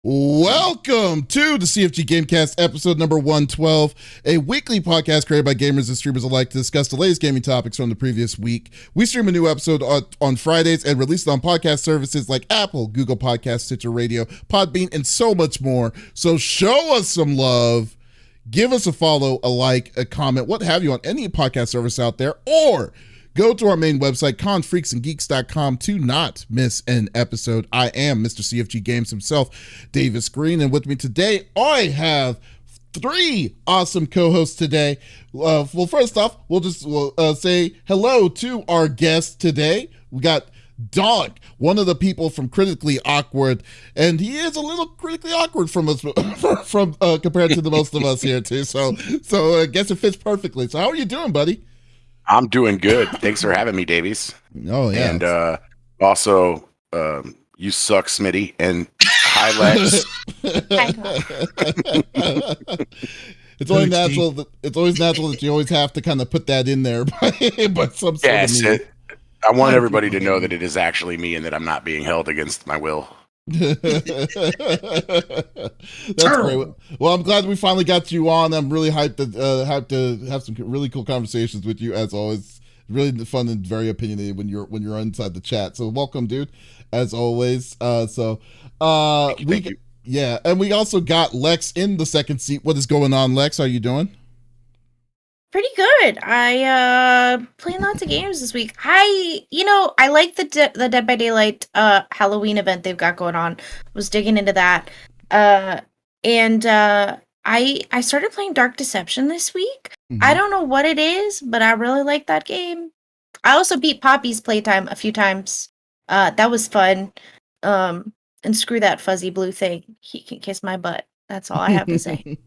Welcome to the CFG GameCast episode number 112, a weekly podcast created by gamers and streamers alike to discuss the latest gaming topics from the previous week. We stream a new episode on Fridays and release it on podcast services like Apple, Google Podcasts, Stitcher Radio, Podbean, and so much more. So show us some love. Give us a follow, a like, a comment, what have you on any podcast service out there, or go to our main website, confreaksandgeeks.com, to not miss an episode. I am Mr. CFG Games himself, Davis Green, and with me today, I have three awesome co-hosts today. Well, first off, we'll say hello to our guest today. We got Donke, one of the people from Critically Awkard, and he is a little critically awkward from us, compared to the most of us here too. So I guess it fits perfectly. So how are you doing, buddy? I'm doing good. Thanks for having me, Davies. Oh, yeah. And also, you suck, Smitty, and hi, Lex. It's always natural that you always have to kind of put that in there by some sort of means. I want everybody to know that it is actually me and that I'm not being held against my will. That's great. Well, I'm glad we finally got you on. I'm really hyped to have some really cool conversations with you as always. Really fun and very opinionated when you're inside the chat. So welcome, dude, as always. Thank you. Yeah, and we also got Lex in the second seat. What is going on, Lex? How are you doing? Pretty good. I playing lots of games this week. I like the Dead by Daylight Halloween event they've got going on. Was digging into that. I started playing Dark Deception this week. Mm-hmm. I don't know what it is, but I really like that game. I also beat Poppy's playtime a few times. That was fun. And screw that fuzzy blue thing. He can kiss my butt. That's all I have to say.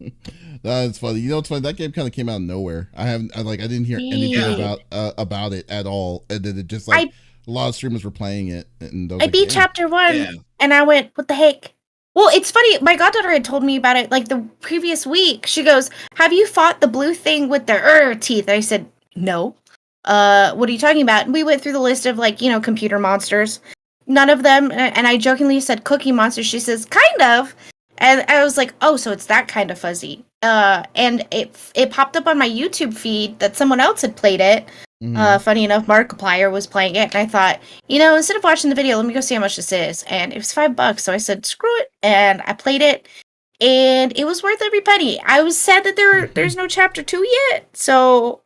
That's funny. You know, it's funny. That game kind of came out of nowhere. I didn't hear anything about it at all, and then it just a lot of streamers were playing it. And I beat chapter 1, and I went, "What the heck?" Well, it's funny. My goddaughter had told me about it like the previous week. She goes, "Have you fought the blue thing with the teeth?" I said, "No." What are you talking about? And we went through the list of computer monsters. None of them, and I jokingly said cookie monsters. She says, "Kind of." And I was like, oh, so it's that kind of fuzzy. And it popped up on my YouTube feed that someone else had played it. Mm-hmm. Funny enough, Markiplier was playing it. And I thought, instead of watching the video, let me go see how much this is. And it was $5. So I said, screw it. And I played it. And it was worth every penny. I was sad that there's no chapter 2 yet. So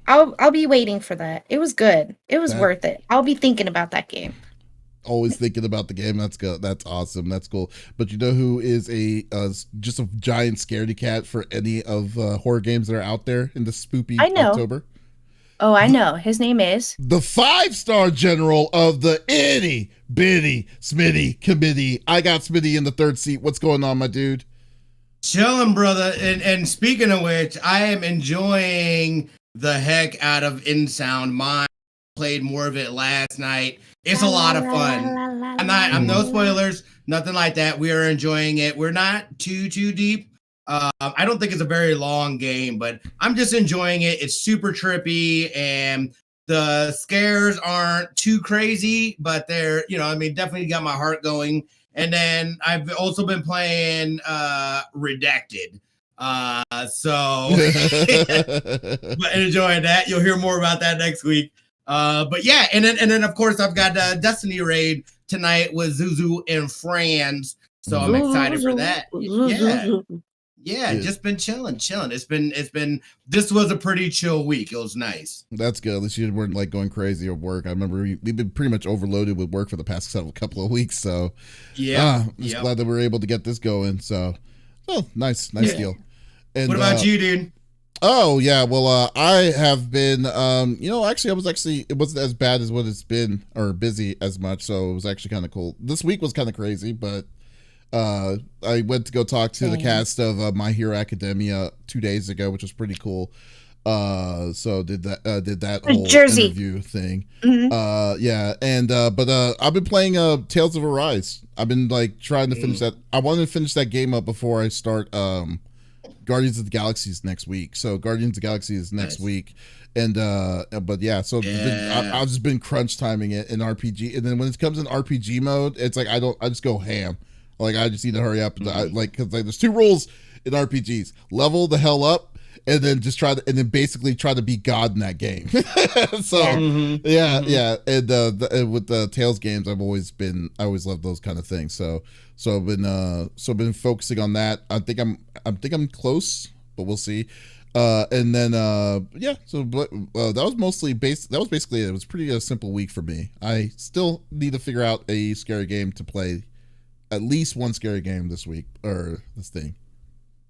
I'll be waiting for that. It was good. It was worth it. I'll be thinking about that game. Always thinking about the game. That's good. That's awesome. That's cool. But you know who is just a giant scaredy cat for any of horror games that are out there in the spoopy October? Oh, I know. His name is the 5-star general of the itty bitty Smitty committee. I got Smitty in the third seat. What's going on, my dude? Chilling, brother. And speaking of which, I am enjoying the heck out of InSound. Mine played more of it last night. It's a lot of fun. I'm no spoilers, nothing like that. We are enjoying it. We're not too deep. I don't think it's a very long game, but I'm just enjoying it. It's super trippy, and the scares aren't too crazy, but they're, definitely got my heart going. And then I've also been playing Redacted. So but enjoying that. You'll hear more about that next week. But yeah, and then of course I've got Destiny raid tonight with Zuzu and friends, so I'm excited for that. Yeah, just been chilling. It's been. This was a pretty chill week. It was nice. That's good. At least you weren't going crazy at work. I remember we've been pretty much overloaded with work for the past couple of weeks. So I'm just glad that we were able to get this going. So, nice deal. And what about you, dude? Oh yeah, well I have been it wasn't as bad as what it's been, or busy as much, so it was actually kind of cool. This week was kind of crazy, but I went to go talk to the cast of My Hero Academia 2 days ago, which was pretty cool. So did that whole interview thing. Mm-hmm. But I've been playing Tales of Arise. I've been trying to finish that. I wanted to finish that game up before I start Guardians of the Galaxy is next week. So Guardians of the Galaxy is next week. And I've just been crunch timing it in RPG. And then when it comes in RPG mode, it's I just go ham. Like I just need to hurry up. Because there's two rules in RPGs: level the hell up, and then basically try to be God in that game. So yeah. And with the Tales games, I always loved those kind of things. So I've been focusing on that. I think I'm close, but we'll see. And then so that was mostly basically it. It was pretty simple week for me. I still need to figure out a scary game to play, at least one scary game this week or this thing.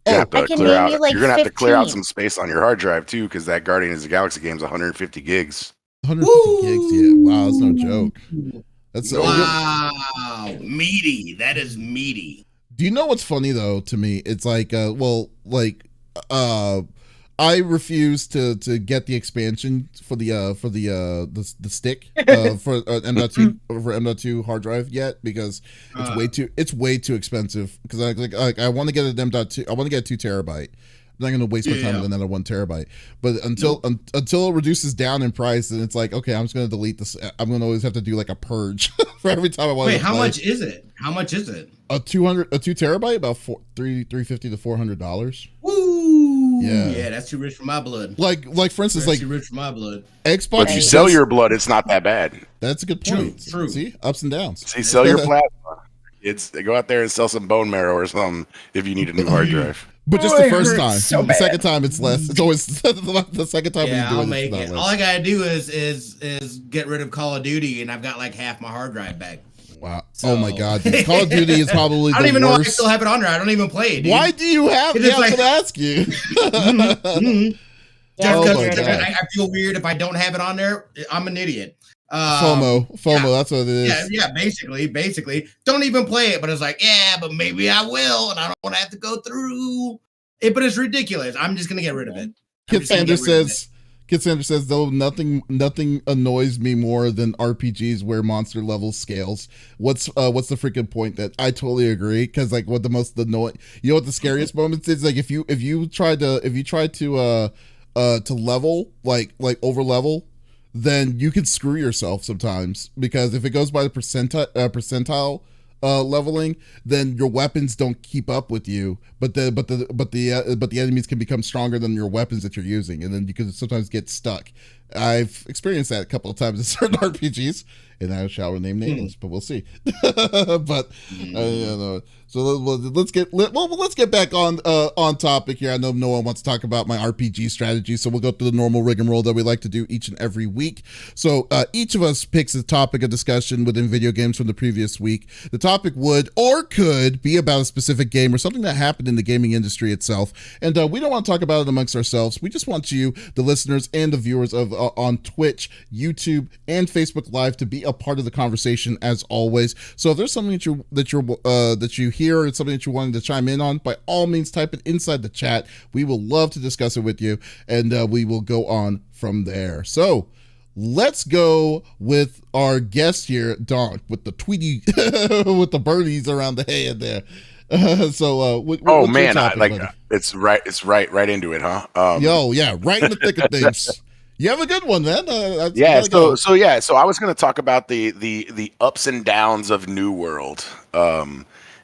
I can clear out. You like you're gonna 15. have to clear out some space on your hard drive too, because that Guardians of the Galaxy game is 150 gigs. 150 gigs, yeah. Wow, that's no joke. That's meaty. That is meaty. Do you know what's funny though? To me, it's like, I refuse to get the expansion for the stick for M.2 for M.2 hard drive yet, because it's way too expensive, because I want to get an M.2. I want to get a 2 terabyte. I'm not going to waste my time with another 1 terabyte. But until it reduces down in price, and it's like, okay, I'm just going to delete this. I'm going to always have to do like a purge for every time I want to play. Wait, how much is it? A 2 terabyte, about $350 to $400. Woo! Yeah, that's too rich for my blood. Like for instance, that's too rich for my blood. Xbox. But if you sell your blood, it's not that bad. That's a good point. True. See, ups and downs. See, sell your plasma. Go out there and sell some bone marrow or something if you need a new hard drive. But just the first time. The second time it's less. It's always the second time when you do I'll make it. All I gotta do is get rid of Call of Duty, and I've got like half my hard drive back. Wow. So. Oh my God. Call of Duty is probably the worst. I don't even know why I still have it on there. I don't even play it, dude. Why do you have it? I was gonna ask you. Just because I feel weird if I don't have it on there. I'm an idiot. FOMO, that's what it is. Yeah, basically. Don't even play it, but it's like, but maybe I will, and I don't want to have to go through it. But it's ridiculous. I'm just gonna get rid of it. Kid Sanders says, though nothing annoys me more than RPGs where monster level scales. What's the freaking point? That I totally agree, because like what the most annoying, what the scariest moments is, like if you try to level like over level, then you can screw yourself sometimes, because if it goes by the percentile leveling, then your weapons don't keep up with you, but the enemies can become stronger than your weapons that you're using, and then you can sometimes get stuck. I've experienced that a couple of times in certain RPGs, and I shall name names, but we'll see. But so let's get back on topic here. I know no one wants to talk about my RPG strategy, so we'll go through the normal rigmarole that we like to do each and every week. So each of us picks a topic of discussion within video games from the previous week. The topic would or could be about a specific game or something that happened in the gaming industry itself, and we don't want to talk about it amongst ourselves. We just want you, the listeners and the viewers of on Twitch, YouTube, and Facebook Live, to be a part of the conversation as always. So if there's something that you hear, or something that you wanted to chime in on, by all means type it inside the chat. We will love to discuss it with you, and we will go on from there. So let's go with our guest here, Donke, with the Tweety with the birdies around the head there. Oh man, topic, it's right into it, huh? Right in the thick of things. You have a good one, man. So I was going to talk about the ups and downs of New World,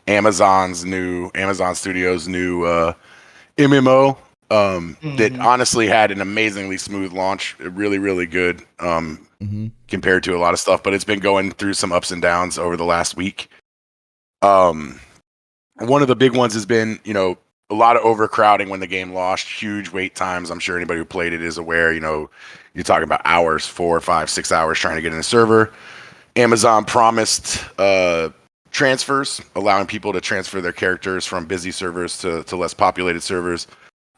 Amazon Studios' new MMO that honestly had an amazingly smooth launch, really, really good compared to a lot of stuff, but it's been going through some ups and downs over the last week. One of the big ones has been, a lot of overcrowding when the game launched, huge wait times. I'm sure anybody who played it is aware, you're talking about hours, 4, 5, 6 hours trying to get in a server. Amazon promised transfers, allowing people to transfer their characters from busy servers to less populated servers.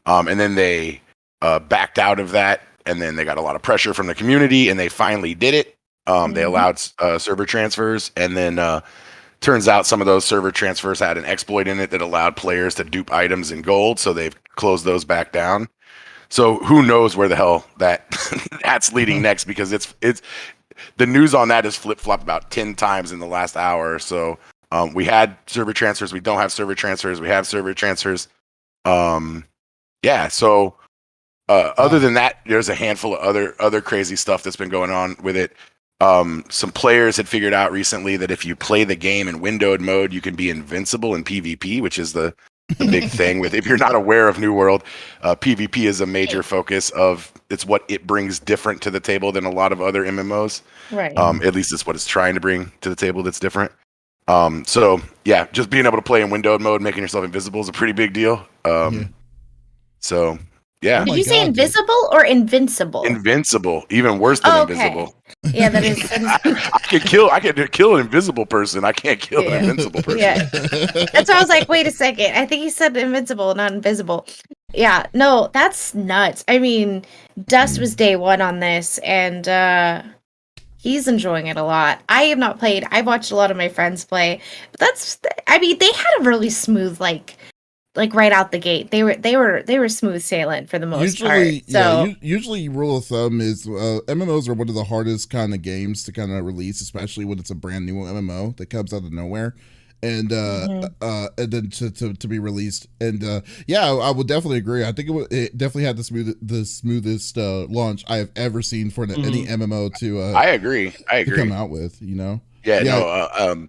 And then they backed out of that, and then they got a lot of pressure from the community, and they finally did it. They allowed server transfers, and then turns out some of those server transfers had an exploit in it that allowed players to dupe items in gold, so they've closed those back down. So who knows where the hell that's leading next, because it's the news on that has flip-flopped about 10 times in the last hour or so. We had server transfers, we don't have server transfers, we have server transfers. Other than that, there's a handful of other crazy stuff that's been going on with it. Some players had figured out recently that if you play the game in windowed mode, you can be invincible in PvP, which is the big thing with, if you're not aware of New World, PvP is a major focus of, it's what it brings different to the table than a lot of other MMOs. Right. At least it's what it's trying to bring to the table that's different. So yeah, just being able to play in windowed mode, making yourself invisible is a pretty big deal. So yeah. Did you say invisible or invincible? Invincible, even worse than invisible. Yeah, that is. I can kill an invisible person. I can't kill an invincible person. Yeah. That's why I was like, wait a second. I think he said invincible, not invisible. Yeah, no, that's nuts. I mean, Dust was day one on this, and he's enjoying it a lot. I have not played. I've watched a lot of my friends play, but I mean, they had a really smooth like right out the gate. They were smooth sailing for the most part. So usually rule of thumb is MMOs are one of the hardest kind of games to kind of release, especially when it's a brand new MMO that comes out of nowhere. And then to be released, and I would definitely agree. I think it definitely had the smoothest launch I have ever seen for any MMO to. I agree. To come out with, you know. No.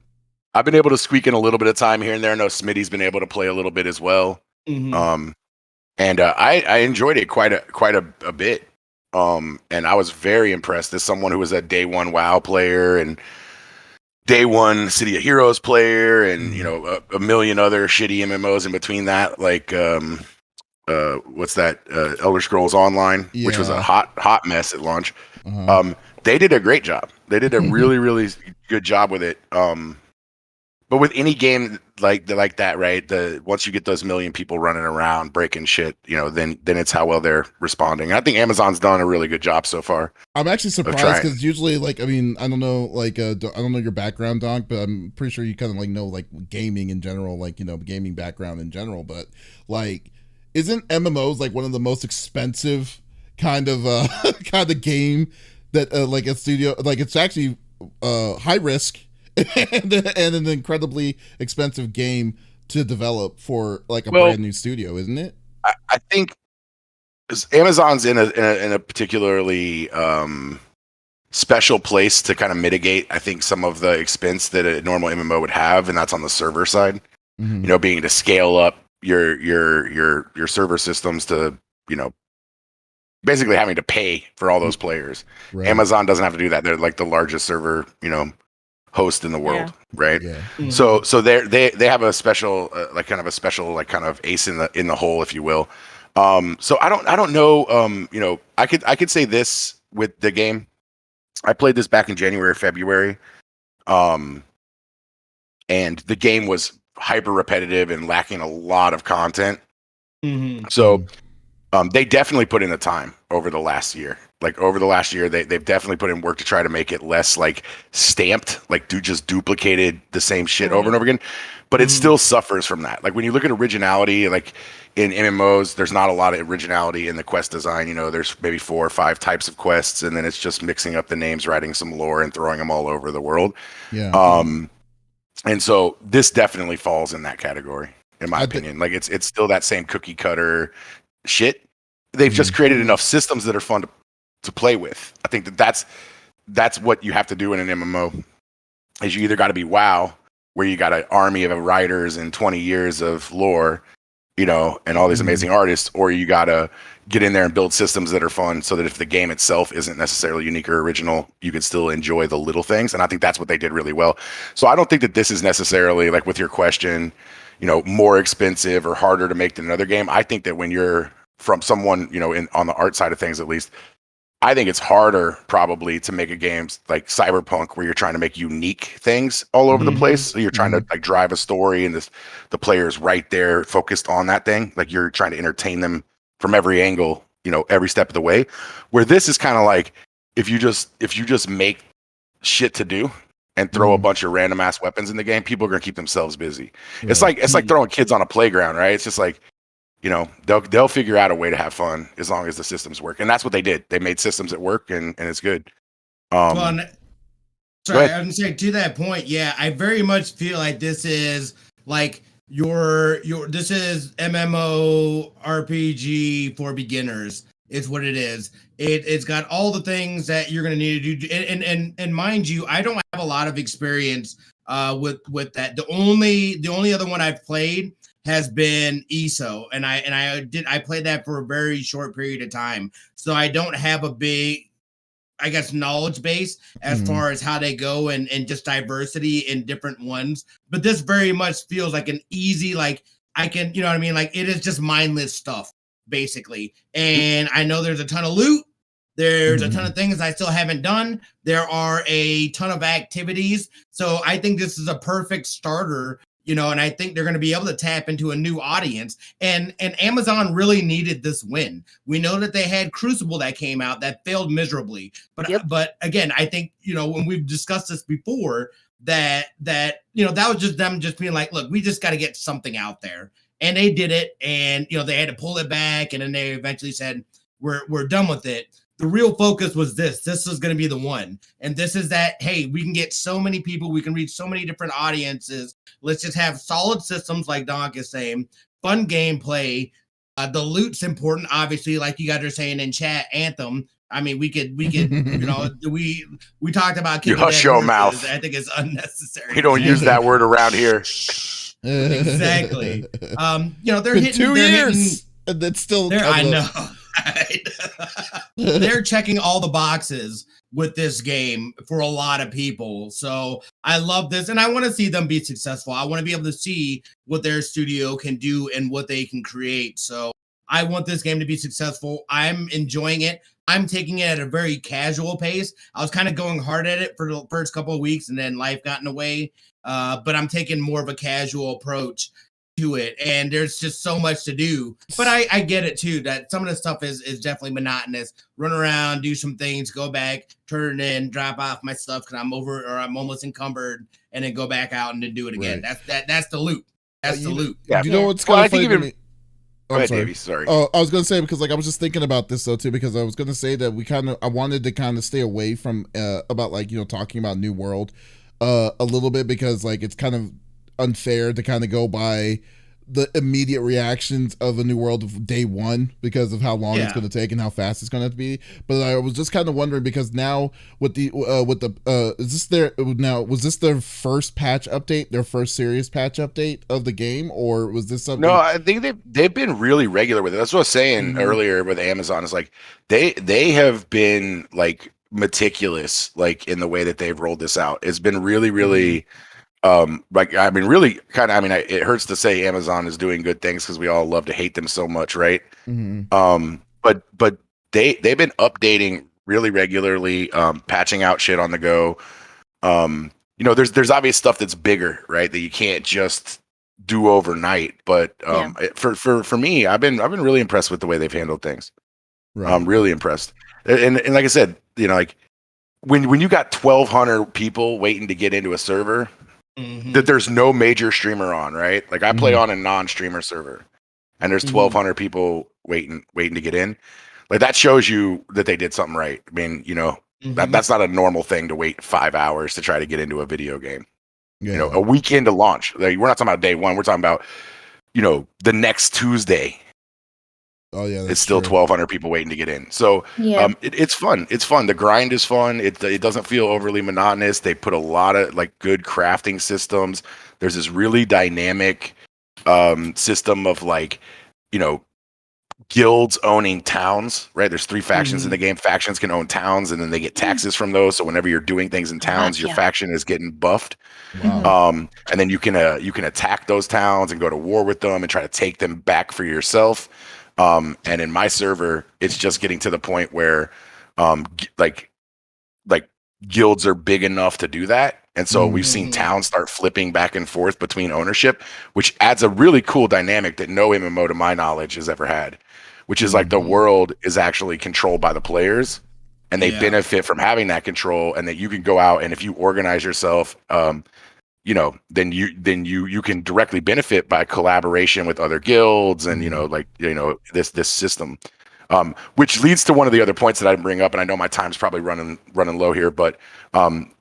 I've been able to squeak in a little bit of time here and there. I know Smitty's been able to play a little bit as well. And I enjoyed it quite a bit. And I was very impressed as someone who was a day one WoW player and day one City of Heroes player, and you know a million other shitty MMOs in between that, like what's that? Elder Scrolls Online, which was a hot mess at launch. They did a great job. They did a really good job with it. But with any game like that, right? Once you get those million people running around breaking shit, you know, then it's how well they're responding. And I think Amazon's done a really good job so far. I'm actually surprised because usually, like, I mean, I don't know, like, I don't know your background, Donk, but I'm pretty sure you kind of like know like gaming in general, like, you know, gaming background in general. But like, isn't MMOs like one of the most expensive kind of game that like a studio, like, it's actually high risk. and an incredibly expensive game to develop for like a brand new studio, isn't it? I think Amazon's in a particularly special place to kind of mitigate, I think, some of the expense that a normal MMO would have, and that's on the server side. You know, being to scale up your server systems to, you know, basically having to pay for all those players. Right. Amazon doesn't have to do that. They're like the largest server, you know, host in the world, right? So they have a special like kind of ace in the hole, if you will. So I don't know, you know, I could say this with the game. I played this back in January or February, and the game was hyper repetitive and lacking a lot of content. So they definitely put in the time over the last year. Like over the last year, they've definitely put in work to try to make it less like stamped, like just duplicated the same shit over and over again. But it still suffers from that. Like when you look at originality, like in MMOs, there's not a lot of originality in the quest design. You know, there's maybe 4 or 5 types of quests, and then it's just mixing up the names, writing some lore, and throwing them all over the world. And so this definitely falls in that category, in my opinion. Like it's still that same cookie cutter shit. They've just created enough systems that are fun to play with. I think that's what you have to do in an MMO. Is you either got to be WoW, where you got an army of writers and 20 years of lore, you know, and all these amazing artists, or you got to get in there and build systems that are fun, so that if the game itself isn't necessarily unique or original, you can still enjoy the little things. And I think that's what they did really well. So I don't think that this is necessarily, like with your question, you know, more expensive or harder to make than another game. I think that when you're from someone, you know, on the art side of things, at least, I think it's harder probably to make a game like Cyberpunk, where you're trying to make unique things all over the place. So you're trying to like drive a story, and the player's right there focused on that thing. Like you're trying to entertain them from every angle, you know, every step of the way. Where this is kind of like, if you just make shit to do and throw a bunch of random ass weapons in the game, people are gonna keep themselves busy. It's like throwing kids on a playground, right? It's just like, you know, they'll figure out a way to have fun as long as the systems work, and that's what they did. They made systems that work, and it's good. Sorry, I was gonna say, to that point, yeah, I very much feel like this is like this is MMO RPG for beginners. is what it is. It's got all the things that you're going to need to do. And mind you, I don't have a lot of experience with that. The only other one I've played has been ESO, and I played that for a very short period of time, so I don't have a big, I guess, knowledge base as far as how they go and just diversity in different ones. But this very much feels like an easy, like I can, you know what I mean? Like it is just mindless stuff, basically. And I know there's a ton of loot. There's a ton of things I still haven't done. There are a ton of activities. So I think this is a perfect starter, you know, and I think they're going to be able to tap into a new audience. And Amazon really needed this win. We know that they had Crucible that came out that failed miserably. But again, I think, you know, when we've discussed this before, that you know, that was just them just being like, look, we just got to get something out there. And they did it. And, you know, they had to pull it back. And then they eventually said, we're done with it. The real focus was this is going to be the one. And this is that, hey, we can get so many people. We can reach so many different audiences. Let's just have solid systems like Donke is saying, fun gameplay. The loot's important, obviously, like you guys are saying in chat, Anthem. I mean, we could, you know, we talked about you hush your mouth. I think it's unnecessary. We don't use that word around here. Exactly. You know, they're hitting 2 years. And that's still I know. They're checking all the boxes with this game for a lot of people. So I love this, and I want to see them be successful. I want to be able to see what their studio can do and what they can create. So I want this game to be successful. I'm enjoying it. I'm taking it at a very casual pace. I was kind of going hard at it for the first couple of weeks, and then life got in the way. But I'm taking more of a casual approach to it, and there's just so much to do. But I get it too, that some of the stuff is definitely monotonous. Run around, do some things, go back, turn it in, drop off my stuff because I'm over or I'm almost encumbered, and then go back out and then do it again. Right. That's the loop. That's the loop. Yeah. You know what's kind of funny to me? Go ahead, Davey. Sorry. Oh, I was gonna say, because like I was just thinking about this though too, because I was gonna say that I wanted to kind of stay away from about, like, you know, talking about New World a little bit, because like it's kind of unfair to kind of go by the immediate reactions of a New World of day one because of how long it's going to take and how fast it's going to be. But I was just kind of wondering, because now with the was this their first patch update, their first serious patch update of the game, or was this something? No, I think they've been really regular with it. That's what I was saying earlier with Amazon. Is like they have been like meticulous, like in the way that they've rolled this out. It's been really, really like, I mean, really kind of, I mean, it hurts to say Amazon is doing good things because we all love to hate them so much, right? But they've been updating really regularly, patching out shit on the go. You know, there's obvious stuff that's bigger, right, that you can't just do overnight. But for me, I've been really impressed with the way they've handled things. Right. I'm really impressed. And like I said, you know, like when you got 1,200 people waiting to get into a server, that there's no major streamer on, right? Like I play on a non-streamer server, and there's 1,200 people waiting to get in. Like that shows you that they did something right. I mean, you know, that's not a normal thing to wait 5 hours to try to get into a video game. You know, a weekend to launch. Like we're not talking about day one. We're talking about, you know, the next Tuesday. Oh yeah, it's still 1,200 people waiting to get in. So it's fun. It's fun. The grind is fun. It doesn't feel overly monotonous. They put a lot of like good crafting systems. There's this really dynamic system of, like, you know, guilds owning towns, right? There's 3 factions in the game. Factions can own towns, and then they get taxes from those. So whenever you're doing things in towns, your faction is getting buffed. Wow. And then you can attack those towns and go to war with them and try to take them back for yourself. And in my server, it's just getting to the point where, like guilds are big enough to do that. And so we've seen towns start flipping back and forth between ownership, which adds a really cool dynamic that no MMO, to my knowledge, has ever had, which is like the world is actually controlled by the players, and they benefit from having that control, and that you can go out, and if you organize yourself, you know, then you can directly benefit by collaboration with other guilds, and, you know, like, you know, this system. Which leads to one of the other points that I didn't bring up, and I know my time's probably running low here, but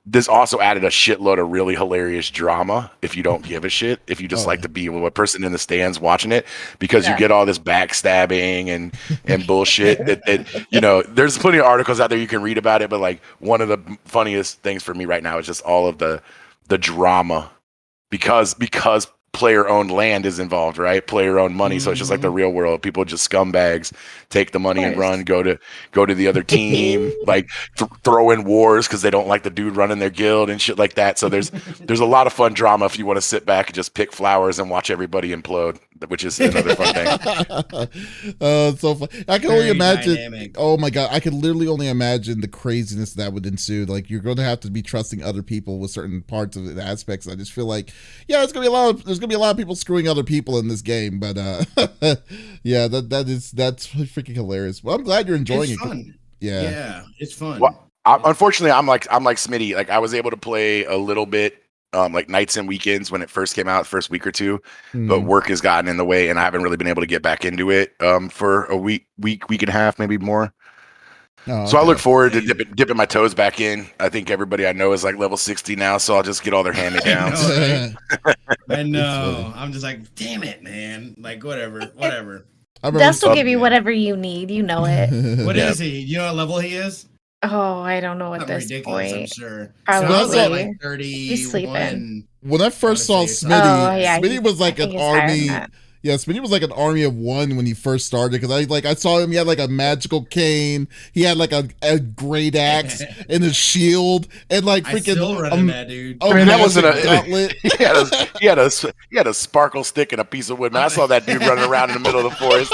this also added a shitload of really hilarious drama if you don't give a shit, if you just like to be with a person in the stands watching it, because you get all this backstabbing and bullshit that there's plenty of articles out there you can read about it, but like one of the funniest things for me right now is just all of the drama because player-owned land is involved, right? Player-owned money, so it's just like the real world. People just scumbags take the money and run, go to the other team, like throw in wars because they don't like the dude running their guild and shit like that. So there's a lot of fun drama if you want to sit back and just pick flowers and watch everybody implode, which is another fun thing. So fun. I can only imagine. Dynamic. Oh my god, I can literally only imagine the craziness that would ensue. Like you're going to have to be trusting other people with certain parts of the aspects. I just feel like, there's gonna be a lot of people screwing other people in this game, but that's freaking hilarious. Well, I'm glad you're enjoying It's it. fun. Yeah. Yeah, it's fun. Well, unfortunately, I'm like Smitty. Like I was able to play a little bit, like nights and weekends when it first came out, the first week or two, but work has gotten in the way, and I haven't really been able to get back into it for a week and a half, maybe more. Oh, so I look forward to dipping my toes back in. I think everybody I know is like level 60 now, so I'll just get all their hand-me-downs. I know. I'm just like, damn it, man. Like, whatever. Dust will give you whatever you need. You know it. What is he? You know what level he is? Oh, I don't know at this ridiculous, point. I'm sure. Probably. So like 31. He's sleeping. When I first saw Smitty, Smitty was like an army. Yeah, Smitty was like an army of one when he first started, because I saw him. He had like a magical cane. He had like a great axe and a shield and like freaking. I still running that, dude. I mean, that wasn't a gauntlet. he had a sparkle stick and a piece of wood. Man, I saw that dude running around in the middle of the forest.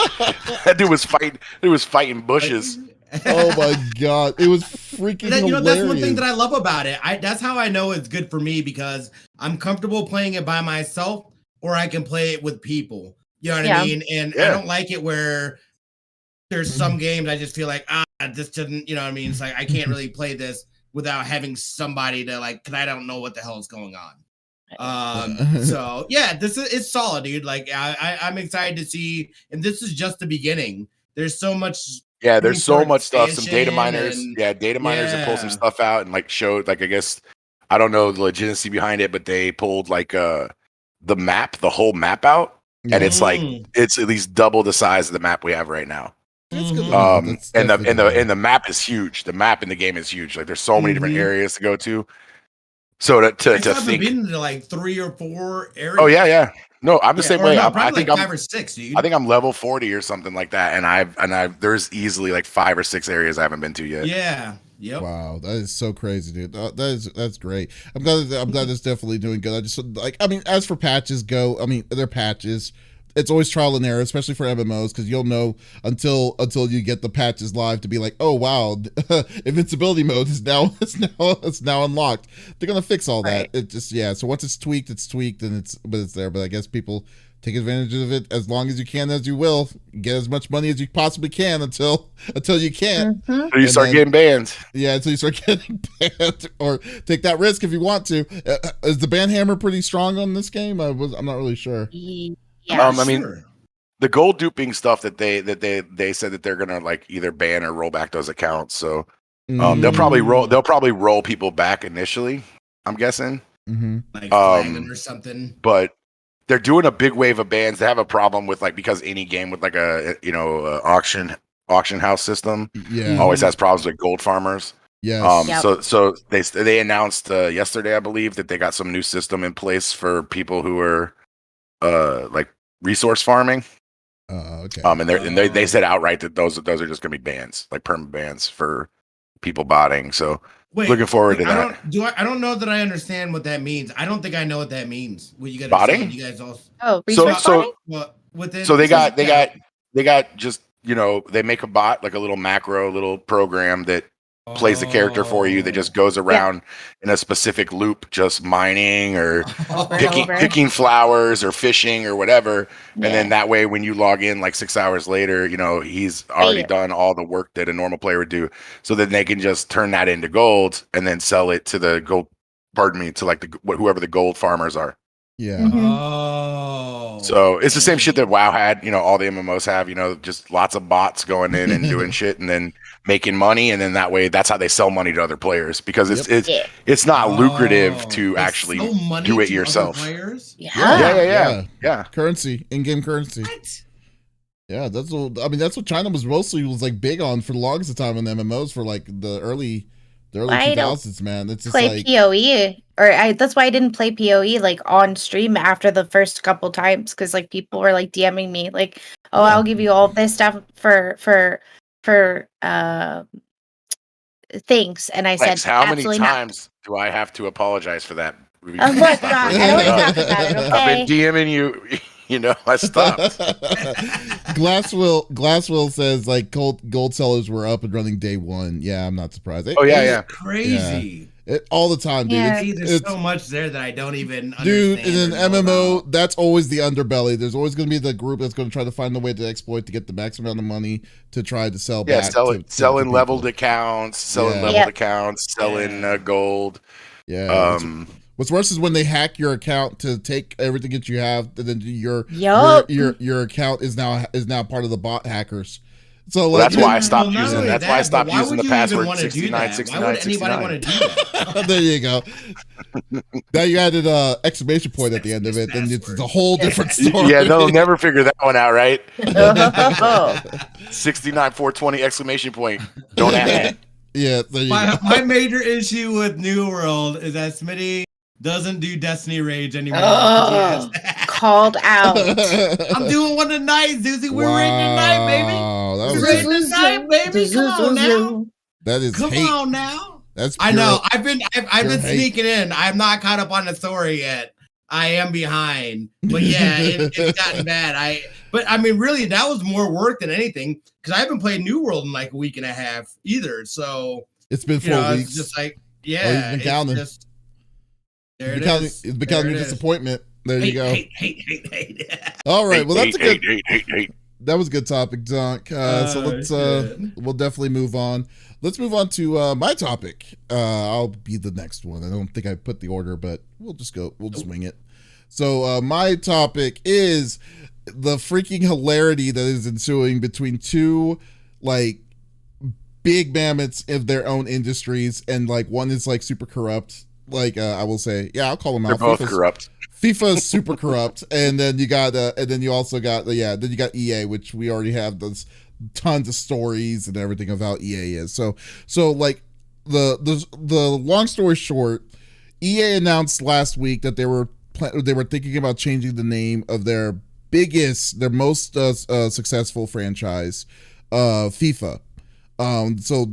That dude was fighting. He was fighting bushes. Oh my god, it was freaking hilarious. That's one thing that I love about it. That's how I know it's good for me, because I'm comfortable playing it by myself, or I can play it with people. You know what I mean? And I don't like it where there's some games I just feel like, this didn't, you know what I mean? It's like, I can't really play this without having somebody to like, because I don't know what the hell is going on. So yeah, it's solid, dude. Like I'm excited to see, and this is just the beginning. There's so much. Yeah, there's so much stuff. Some data miners, data miners that pull some stuff out and like showed, like, I guess, I don't know the legitimacy behind it, but they pulled like the whole map out. And it's like it's at least double the size of the map we have right now. That's good. And the map is huge. The map in the game is huge. Like there's so many different areas to go to. So to think, been to like 3 or 4 areas. Oh yeah. No, I'm the same way. No, I think like I'm 5 or 6, dude. I think I'm level 40 or something like that. And I've there's easily like 5 or 6 areas I haven't been to yet. Yeah. Yep. Wow, that is so crazy, dude. That's great. I'm glad it's definitely doing good. I just as for patches go, they're patches. It's always trial and error, especially for MMOs, because you'll know until you get the patches live to be like, oh wow, invincibility mode is now unlocked. They're gonna fix all that. It just So once it's tweaked, and it's there. But I guess people take advantage of it as long as you can, as you will. Get as much money as you possibly can until you can't. Until you start getting banned. Yeah, until you start getting banned, or take that risk if you want to. Is the ban hammer pretty strong on this game? I'm not really sure. Yeah, I mean, the gold duping stuff that they said that they're gonna like either ban or roll back those accounts. So they'll probably roll people back initially, I'm guessing. Like flagging or something. But they're doing a big wave of bans. They have a problem with because any game with like a auction house system always has problems with gold farmers. Yes. So they announced yesterday, I believe, that they got some new system in place for people who are like resource farming. Okay. And they said outright that those are just gonna be bans, like permanent bans for people botting. So looking forward to that. I don't know that I understand what that means. I don't think I know what that means. What you guys botting? You guys also resource farming? So they got just they make a bot, like a little macro, little program that plays the character for you, that just goes around in a specific loop, just mining or picking flowers or fishing or whatever. And then that way, when you log in like 6 hours later, he's already done all the work that a normal player would do. So then they can just turn that into gold and then sell it to whoever the gold farmers are. Yeah. Oh, So it's the same shit that WoW had, all the MMOs have, just lots of bots going in and doing shit and then making money, and then that way that's how they sell money to other players, because it's not lucrative to actually do it yourself. Yeah. Currency, in-game currency. What? Yeah, that's what China was like big on for the longest time on MMOs for like the early 2000s, man. It's just play PoE, or that's why I didn't play PoE like on stream after the first couple times, because like people were like DMing me like, "Oh, I'll give you all this stuff for things," and I said, "How many times do I have to apologize for that?" Oh my God, I don't talk about it. Okay? I've been DMing you. I stopped. Glasswill says like gold sellers were up and running day one. Yeah, I'm not surprised. Crazy. All the time, dude. Yeah. There's so much there that I don't even understand. Dude, in an MMO, that's always the underbelly. There's always going to be the group that's going to try to find a way to exploit to get the maximum amount of money to try to sell back. Selling leveled accounts, selling gold. Yeah. What's worse is when they hack your account to take everything that you have, and then your account is now part of the bot hackers. So that's why I stopped using. That's why I stopped using the password 6969. Why would anybody want to do that? There you go. Now you added exclamation point at the end of it, and it's a whole different story. Yeah, they'll never figure that one out, right? 69420 exclamation point. Don't add it. Yeah. My major issue with New World is that Smitty doesn't do Destiny Rage anymore. Called out. I'm doing one tonight, Zuzi. We're raiding tonight, baby. We're raiding tonight, baby. Come on now. That is Come hate. on now. That's I know. I've been sneaking in. I'm not caught up on the story yet. I am behind. But yeah, it's gotten bad. But I mean, really, that was more work than anything, because I haven't played New World in like a week and a half either. So it's been 4 weeks. It's just like, it's been counting. It's becoming a disappointment. There you go. Hate. All right. Well, that's a good. That was a good topic, Donk. So let's we'll definitely move on. Let's move on to my topic. I'll be the next one. I don't think I put the order, but we'll just go. We'll just wing it. So my topic is the freaking hilarity that is ensuing between two like big mammoths of their own industries, and like one is like super corrupt. Like I will say, I'll call them out. They're both corrupt. FIFA is super corrupt, and then you got, and then you also got, then you got EA, which we already have those tons of stories and everything of how EA is. So like the long story short, EA announced last week that they were thinking about changing the name of their most successful franchise, FIFA. So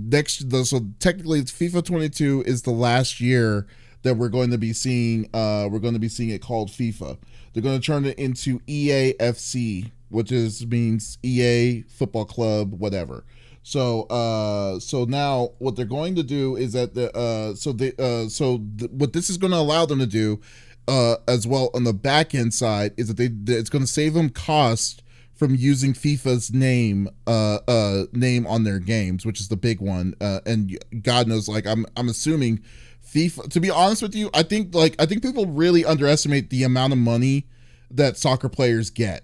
technically, it's FIFA 22 is the last year that we're going to be seeing. We're going to be seeing it called FIFA. They're going to turn it into EAFC, which means EA Football Club, whatever. So now what they're going to do is that what this is going to allow them to do, as well on the back end side, is that it's going to save them cost from using FIFA's name on their games, which is the big one. And God knows, like I'm assuming FIFA, to be honest with you, I think people really underestimate the amount of money that soccer players get.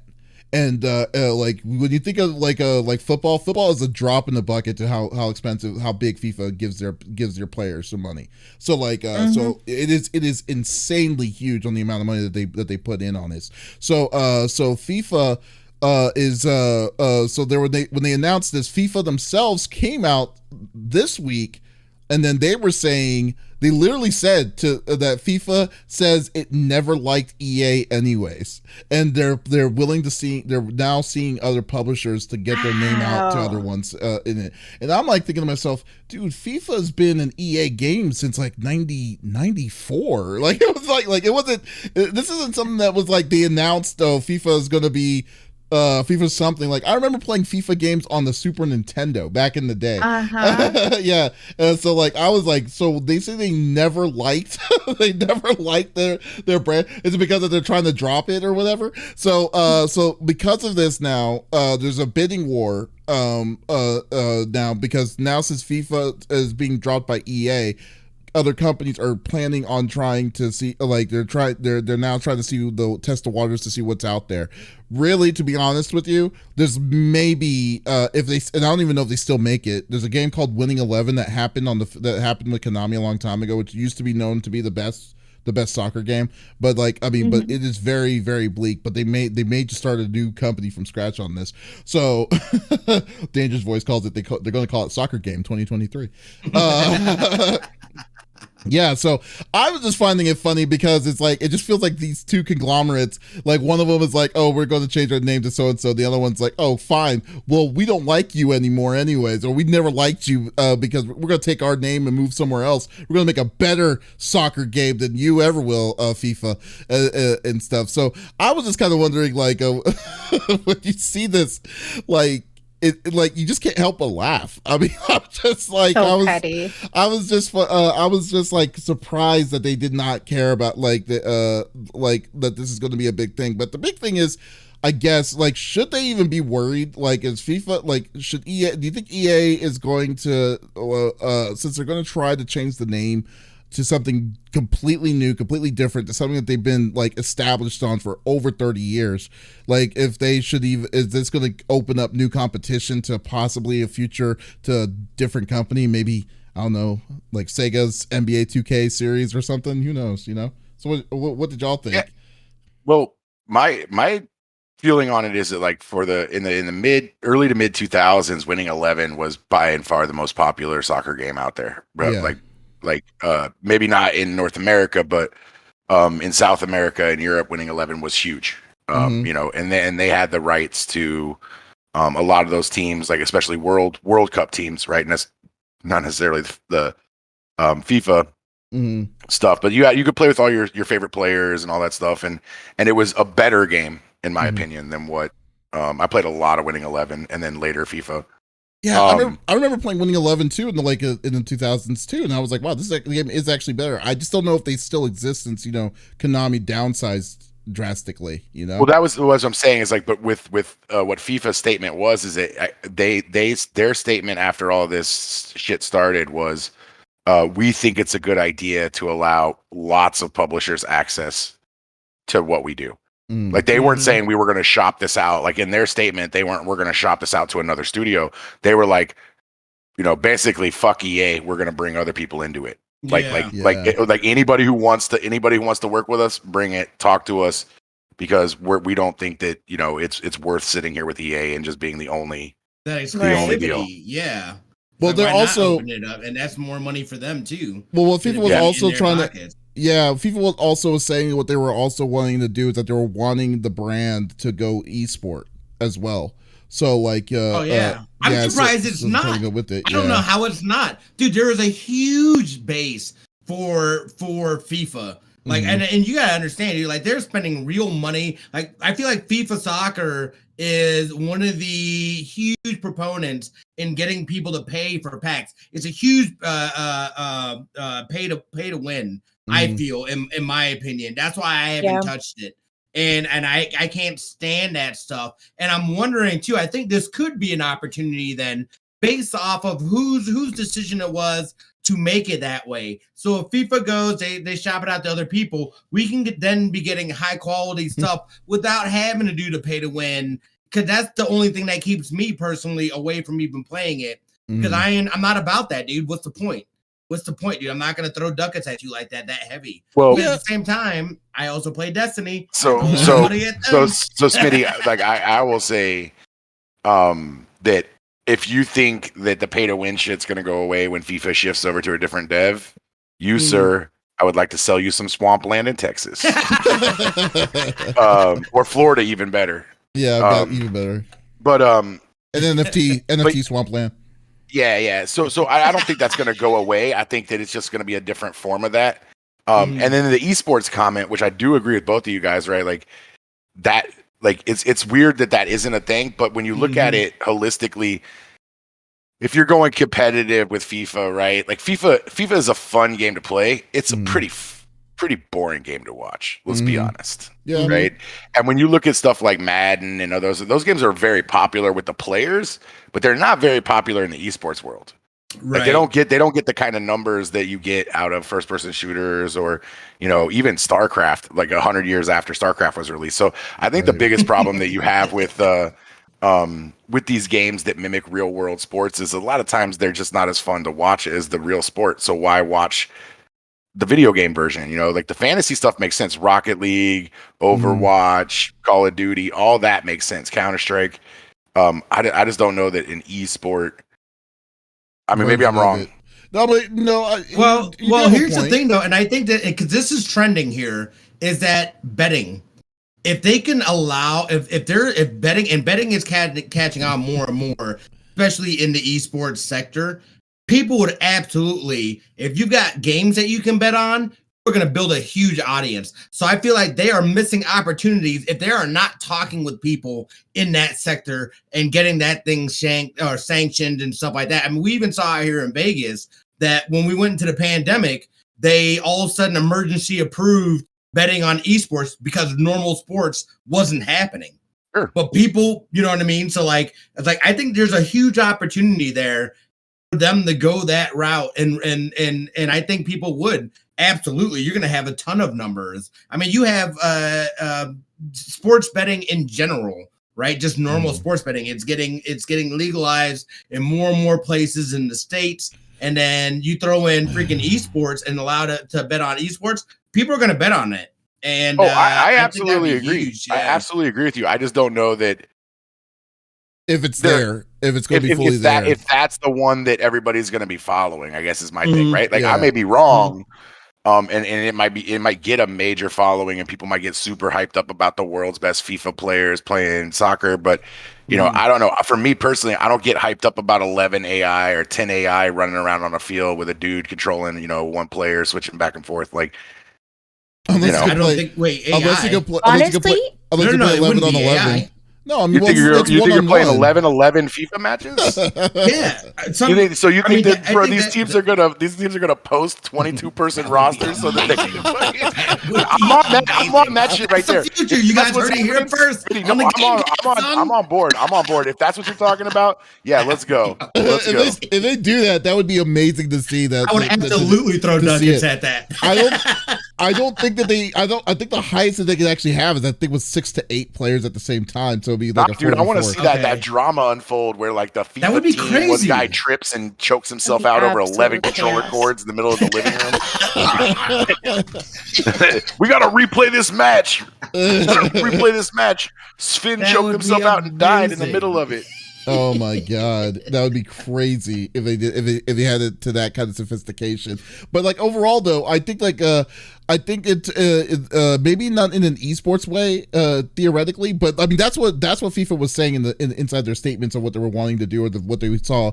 And like when you think of like football is a drop in the bucket to how big FIFA gives their players some money. So like so it is insanely huge on the amount of money that they put in on this. So FIFA so when they announced this, FIFA themselves came out this week, and then they literally said that FIFA says it never liked EA anyways, and they're now seeing other publishers to get their name out to other ones in it. And I'm like thinking to myself, dude, FIFA has been an EA game since like 94. Like it was like it wasn't. This isn't something that was like they announced. Oh, FIFA is going to be. FIFA something. Like I remember playing FIFA games on the Super Nintendo back in the day. Yeah. So like I was like, so they say they never liked their brand. Is it because they're trying to drop it or whatever? So because of this now, there's a bidding war now, because now since FIFA is being dropped by EA, other companies are planning on trying to see, like they're now trying to see test the waters to see what's out there. Really, to be honest with you, there's maybe if they, and I don't even know if they still make it. There's a game called Winning 11 that happened with Konami a long time ago, which used to be known to be the best soccer game, but like but it is very, very bleak. But they may just start a new company from scratch on this. So Dangerous Voice calls it, they're going to call it Soccer Game 2023. Yeah, so I was just finding it funny because it's like, it just feels like these two conglomerates, like one of them is like, oh, we're going to change our name to so-and-so. The other one's like, oh, fine. Well, we don't like you anymore anyways, or we never liked you because we're going to take our name and move somewhere else. We're going to make a better soccer game than you ever will, FIFA and stuff. So I was just kind of wondering, like, when you see this, like, it like you just can't help but laugh. I mean, I'm just like, petty. I was just like surprised that they did not care about like that this is going to be a big thing. But the big thing is, I guess, like, should they even be worried? Like, is FIFA, like, should EA? Do you think EA is going to since they're going to try to change the name to something completely new, completely different, to something that they've been like established on for over 30 years. Like, if they should even, is this going to open up new competition to possibly a future to a different company? Maybe, I don't know, like Sega's NBA 2K series or something, who knows, you know? So what did y'all think? Yeah. Well, my feeling on it is that, like, for in the early to mid 2000s, Winning 11 was by and far the most popular soccer game out there. Yeah. Like maybe not in North America, but in South America and Europe, Winning 11 was huge. You know, and they had the rights to a lot of those teams, like especially World Cup teams, right? And that's not necessarily the FIFA stuff, but you could play with all your favorite players and all that stuff, and it was a better game in my opinion than what I played a lot of Winning 11 and then later FIFA. Yeah, I remember playing Winning 11 too in the 2000s too, and I was like, wow, this game is actually better. I just don't know if they still exist since, you know, Konami downsized drastically, you know. Well, that was what I'm saying is, like, but with what FIFA's statement was, is that their statement after all this shit started was, we think it's a good idea to allow lots of publishers access to what we do. Like, they weren't saying we were going to shop this out. Like, in their statement, they weren't, we're going to shop this out to another studio. They were like, you know, basically, fuck EA, we're going to bring other people into it. Like anybody who wants to work with us, bring it, talk to us, because we don't think that, you know, it's worth sitting here with EA and just being the only deal. Yeah. Well, they're also open it up, and that's more money for them too. Well, FIFA was also trying to. Yeah, FIFA was also saying what they were also wanting to do is that they were wanting the brand to go esport as well. So, like, I'm surprised it's not. With it. I don't know how it's not, dude. There is a huge base for FIFA. Like, and you gotta understand, dude, like, they're spending real money. Like, I feel like FIFA Soccer is one of the huge proponents in getting people to pay for packs. It's a huge pay to win. I feel, in my opinion, that's why I haven't touched it, and I can't stand that stuff. And I'm wondering too. I think this could be an opportunity then, based off of whose decision it was to make it that way. So if FIFA goes, they shop it out to other people, we can then be getting high quality stuff without having to do the pay to win. Because that's the only thing that keeps me personally away from even playing it. Because I'm not about that, dude. What's the point? What's the point, dude? I'm not gonna throw ducats at you like that heavy. Well, at the same time, I also play Destiny. So Smitty, like, I will say that if you think that the pay to win shit's gonna go away when FIFA shifts over to a different dev, sir, I would like to sell you some swampland in Texas. Or Florida, even better. Yeah, even better. But an NFT swampland. Yeah. So I don't think that's going to go away. I think that it's just going to be a different form of that. And then the esports comment, which I do agree with both of you guys, right? Like, that, like, it's weird that isn't a thing. But when you look at it holistically, if you're going competitive with FIFA, right? Like, FIFA is a fun game to play. It's a pretty boring game to watch. Let's be honest. Yeah. Right. And when you look at stuff like Madden and those games are very popular with the players, but they're not very popular in the esports world. Like they don't get the kind of numbers that you get out of first person shooters or, even StarCraft, like 100 years after StarCraft was released. So I think the biggest problem that you have with these games that mimic real world sports is a lot of times they're just not as fun to watch as the real sport. So why watch the video game version? Like the fantasy stuff makes sense. Rocket League, Overwatch, Call of Duty, all that makes sense. Counter-Strike. I just don't know that an esport. I mean, maybe I'm wrong. No, but no. Well, here's the thing, though, and I think that because this is trending here, is that betting. If they can allow, if betting is catching on more and more, especially in the esports sector, people would absolutely, if you've got games that you can bet on, we're going to build a huge audience. So I feel like they are missing opportunities if they are not talking with people in that sector and getting that thing sanctioned and stuff like that. I mean, we even saw here in Vegas that when we went into the pandemic, they all of a sudden emergency approved betting on esports because normal sports wasn't happening. Sure. But people, you know what I mean? So I think there's a huge opportunity there for them to go that route. And I think people would. Absolutely. You're going to have a ton of numbers. I mean, you have sports betting in general, right? Just normal sports betting. It's getting legalized in more and more places in the States. And then you throw in freaking esports and allow to bet on esports. People are going to bet on it. And I absolutely agree. Huge, yeah. I absolutely agree with you. I just don't know that if it's there, if it's going to be fully there. If that's the one that everybody's going to be following, I guess is my thing, right? Like I may be wrong. And it might get a major following and people might get super hyped up about the world's best FIFA players playing soccer. But, I don't know. For me personally, I don't get hyped up about 11 AI or 10 AI running around on a field with a dude controlling, one player switching back and forth. Like, unless I don't think, wait, AI. Honestly, you can play 11 on 11. AI. No, I mean, you think you're playing 11 FIFA matches? Yeah. You think that these teams are gonna post 22-person rosters so that they can play? I'm on that shit right there. Future. You guys heard it here first. I'm on board. I'm on board. If that's what you're talking about, yeah, let's go. If they do that, that would be amazing to see. That I would absolutely throw nuggets at that. I don't think that I think the highest that they could actually have is I think was 6 to 8 players at the same time. So it'd be like I want to see that drama unfold where like the FIFA that would be team, crazy. one guy trips and chokes himself out over 11 controller cords in the middle of the living room. We gotta replay this match. Sven choked himself out and died in the middle of it. Oh my god, that would be crazy if they did if they had it to that kind of sophistication. But like overall though, I think it's maybe not in an esports way theoretically, but I mean that's what FIFA was saying in inside their statements of what they were wanting to do or what they saw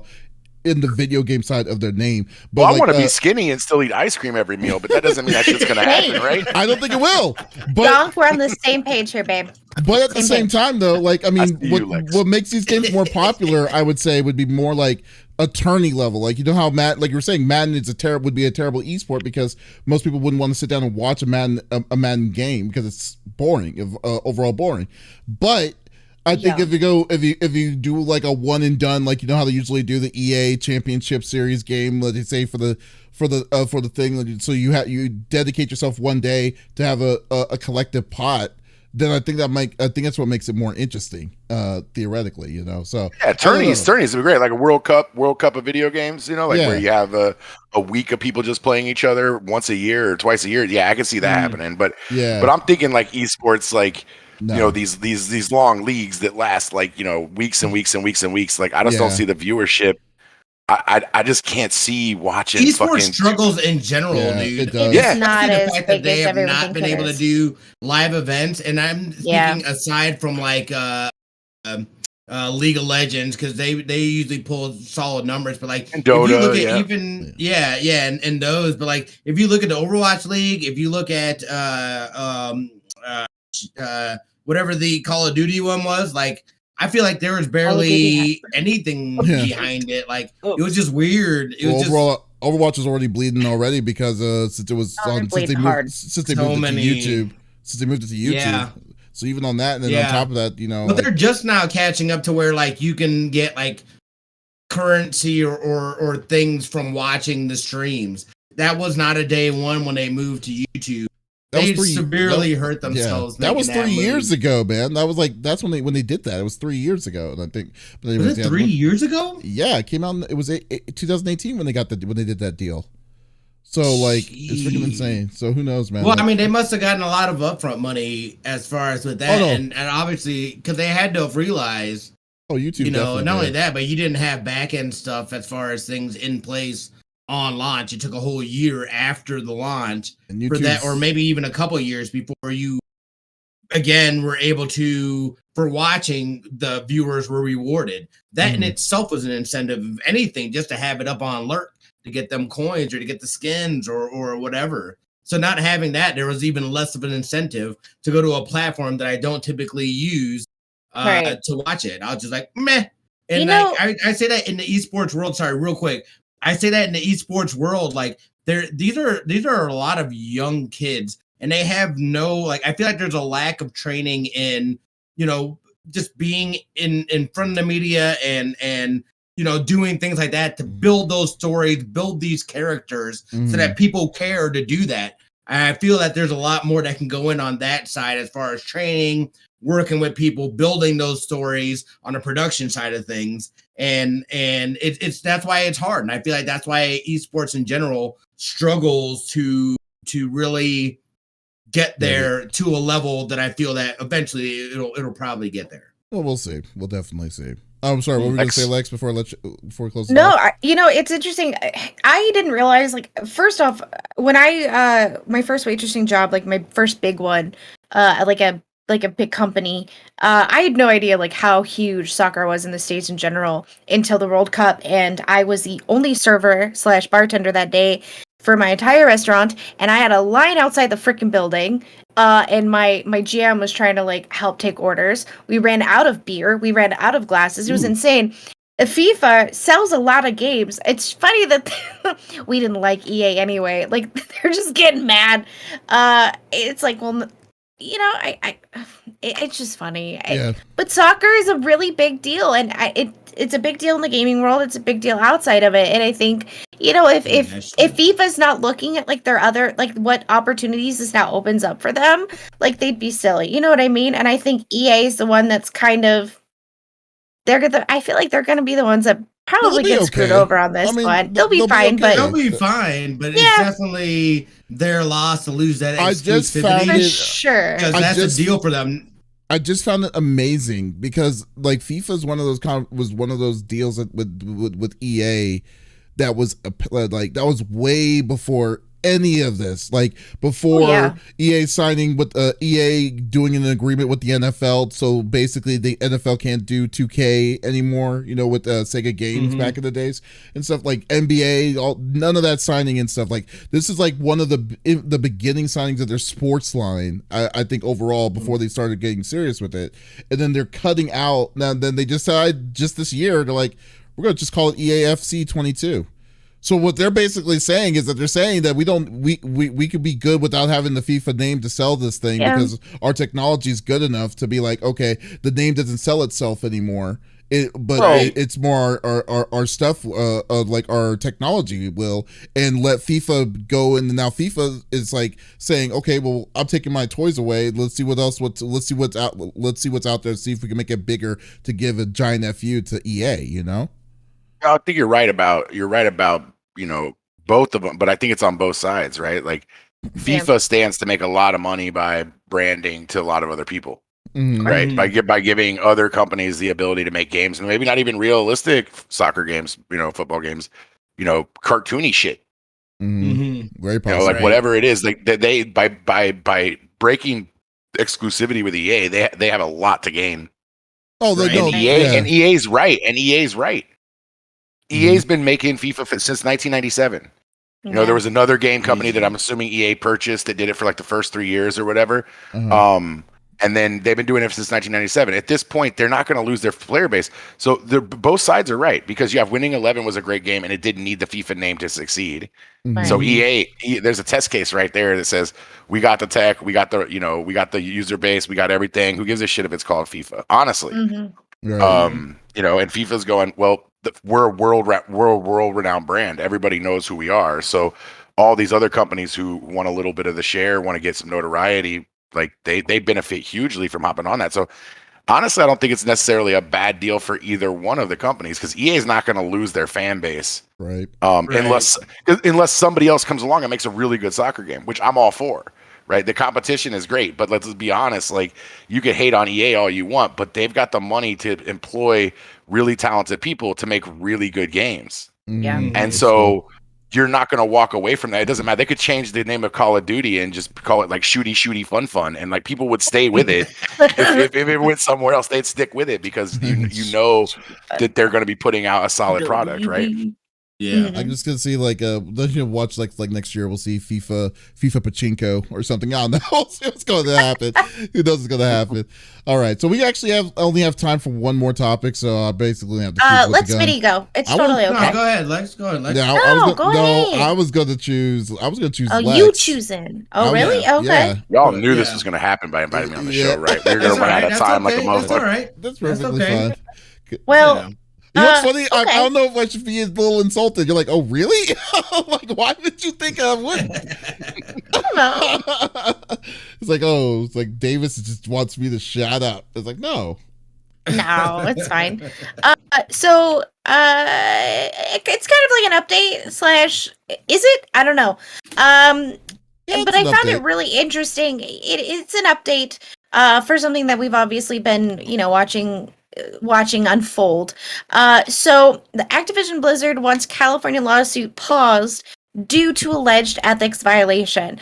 in the video game side of their name. But I want to be skinny and still eat ice cream every meal, but that doesn't mean that shit's gonna happen, right? I don't think it will. But Donk, we're on the same page here, babe. But at the same time, though, like I mean, what makes these games more popular, I would say, would be more like a tourney level. Like how Madden, like you were saying, Madden would be a terrible esport because most people wouldn't want to sit down and watch a Madden game because it's boring, overall boring. But I think if you do like a one and done, like how they usually do the EA Championship Series game, let's say for the thing, so you dedicate yourself one day to have a collective pot. Then I think that's what makes it more interesting, theoretically, So yeah, tourneys would be great, like a World Cup of video games, where you have a week of people just playing each other once a year or twice a year. Yeah, I can see that happening, but I'm thinking like esports, like these long leagues that last like weeks and weeks and weeks and weeks. Like I just don't see the viewership. I just can't see watching esports struggles in general, dude. It does. It's not the as fact big that they as have everyone not been able to do live events, and I'm speaking aside from like League of Legends because they usually pull solid numbers, but like and Dota, if you look at and those, but like if you look at the Overwatch League, if you look at whatever the Call of Duty one was, like I feel like there was barely anything behind it. Like it was just weird. It was Overwatch was already bleeding already because since it was since they moved it to YouTube. Yeah. So even on that, and then on top of that, but they're just now catching up to where like you can get like currency or things from watching the streams. That was not a day one when they moved to YouTube. They severely hurt themselves. Yeah, that was 3 years ago, man. That was that's when they did that. It was 3 years ago, and I think. Was it 3 years ago? Yeah, it came out. It was 2018 when they did that deal. So it's freaking insane. So who knows, man? Well, I mean, they must have gotten a lot of upfront money as far as with that, and obviously because they had to have realized. Oh, YouTube. Not only that, but you didn't have back end stuff as far as things in place on launch. It took a whole year after the launch for that, or maybe even a couple years before you again were able to, for watching, the viewers were rewarded. That in itself was an incentive, if anything, just to have it up on alert to get them coins or to get the skins or whatever. So not having that, there was even less of an incentive to go to a platform that I don't typically use to watch it. I was just like, meh. And I say that in the esports world. Sorry, real quick. I say that in the esports world, these are a lot of young kids, and they have no I feel like there's a lack of training in just being in front of the media and doing things like that to build those stories, build these characters so that people care to do that. And I feel that there's a lot more that can go in on that side as far as training, working with people, building those stories on the production side of things. And it's that's why it's hard. And I feel like that's why esports in general struggles to really get there to a level that I feel that eventually it'll probably get there. Well, we'll see. We'll definitely see. I'm sorry. What were we going to say, Lex? Before we close. No, it's interesting. I didn't realize. First off, when my first waitressing job, my first big one, at a big company, I had no idea how huge soccer was in the States in general until the World Cup, and I was the only server / bartender that day for my entire restaurant, and I had a line outside the freaking building. And my GM was trying to help take orders. We ran out of beer. We ran out of glasses. It was insane. FIFA sells a lot of games. It's funny that we didn't like EA anyway. They're just getting mad. It's it's just funny. Yeah. But soccer is a really big deal, and it's a big deal in the gaming world. It's a big deal outside of it. And I think, if FIFA's not looking at their other what opportunities this now opens up for them, they'd be silly. You know what I mean? And I think EA is the one that's kind of I feel like they're gonna be the ones that probably get screwed over on this one. They'll be fine, but they'll be fine. But it's definitely their loss to lose that exclusivity. I just found it sure because that's a deal for them. I just found it amazing because FIFA is was one of those deals with EA that was that was way before any of this, before EA signing with EA doing an agreement with the NFL, so basically the NFL can't do 2K anymore, with Sega games back in the days and stuff, NBA, none of that signing and stuff. This is one of the beginning signings of their sports line, I think, overall, before they started getting serious with it. And then they're cutting out, then they decide just this year to we're gonna just call it EAFC 22. So what they're basically saying is that they're saying that we could be good without having the FIFA name to sell this thing because our technology is good enough to be okay, the name doesn't sell itself anymore. It's more our stuff, our technology will, and let FIFA go. And now FIFA is saying, okay, well, I'm taking my toys away. Let's see what else. Let's see what's out there. See if we can make it bigger to give a giant FU to EA. I think you're right about both of them, but I think it's on both sides, right? FIFA stands to make a lot of money by branding to a lot of other people, right? By giving other companies the ability to make games, and maybe not even realistic soccer games, football games, cartoony shit, very possible, whatever it is, they by breaking exclusivity with EA, they have a lot to gain. Oh, they don't. And EA's right. EA's been making FIFA since 1997. There was another game company that I'm assuming EA purchased that did it for the first 3 years or whatever. And then they've been doing it since 1997. At this point, they're not going to lose their player base. So both sides are right, because you have Winning 11 was a great game and it didn't need the FIFA name to succeed. Right. So EA, there's a test case right there that says we got the tech, we got the we got the user base, we got everything. Who gives a shit if it's called FIFA? Honestly. Right. And FIFA's going, well, we're a world renowned brand. Everybody knows who we are. So all these other companies who want a little bit of the share, want to get some notoriety, like they benefit hugely from hopping on that. So honestly, I don't think it's necessarily a bad deal for either one of the companies, because EA is not going to lose their fan base, right? Unless somebody else comes along and makes a really good soccer game, which I'm all for. Right, the competition is great, but let's be honest. Like, you can hate on EA all you want, but they've got the money to employ really talented people to make really good games. Yeah, and so you're not going to walk away from that. It doesn't matter. They could change the name of Call of Duty and just call it like shooty fun, and like people would stay with it. if it went somewhere else, they'd stick with it, because you know that they're going to be putting out a solid product, right? Yeah, I'm just gonna see like watch like next year we'll see FIFA Pachinko or something. I don't know. We'll see what's going to happen. Who knows what's going to happen? All right, so we actually only have time for one more topic, so I basically have to. Let's Smitty go. It's totally okay. No, go ahead, Lex. Go ahead, Lex. Yeah, go ahead. I was gonna choose. Oh, Lex. You choosing? Oh, really? Yeah, okay. Yeah. Y'all knew this was going to happen by inviting me on the show, right? We were going to run out of time like a motherfucker. That's all right. That's perfectly fine. Well. You know what's funny? Okay. I don't know if I should be a little insulted. You're like, oh, really? Like, why did you think I would? I don't know. It's like Davis just wants me to shut up. It's like, no. No, it's fine. So it's kind of like an update / is it? I don't know. But I found it really interesting. It's an update for something that we've obviously been, watching unfold. So the Activision Blizzard wants California lawsuit paused due to alleged ethics violation.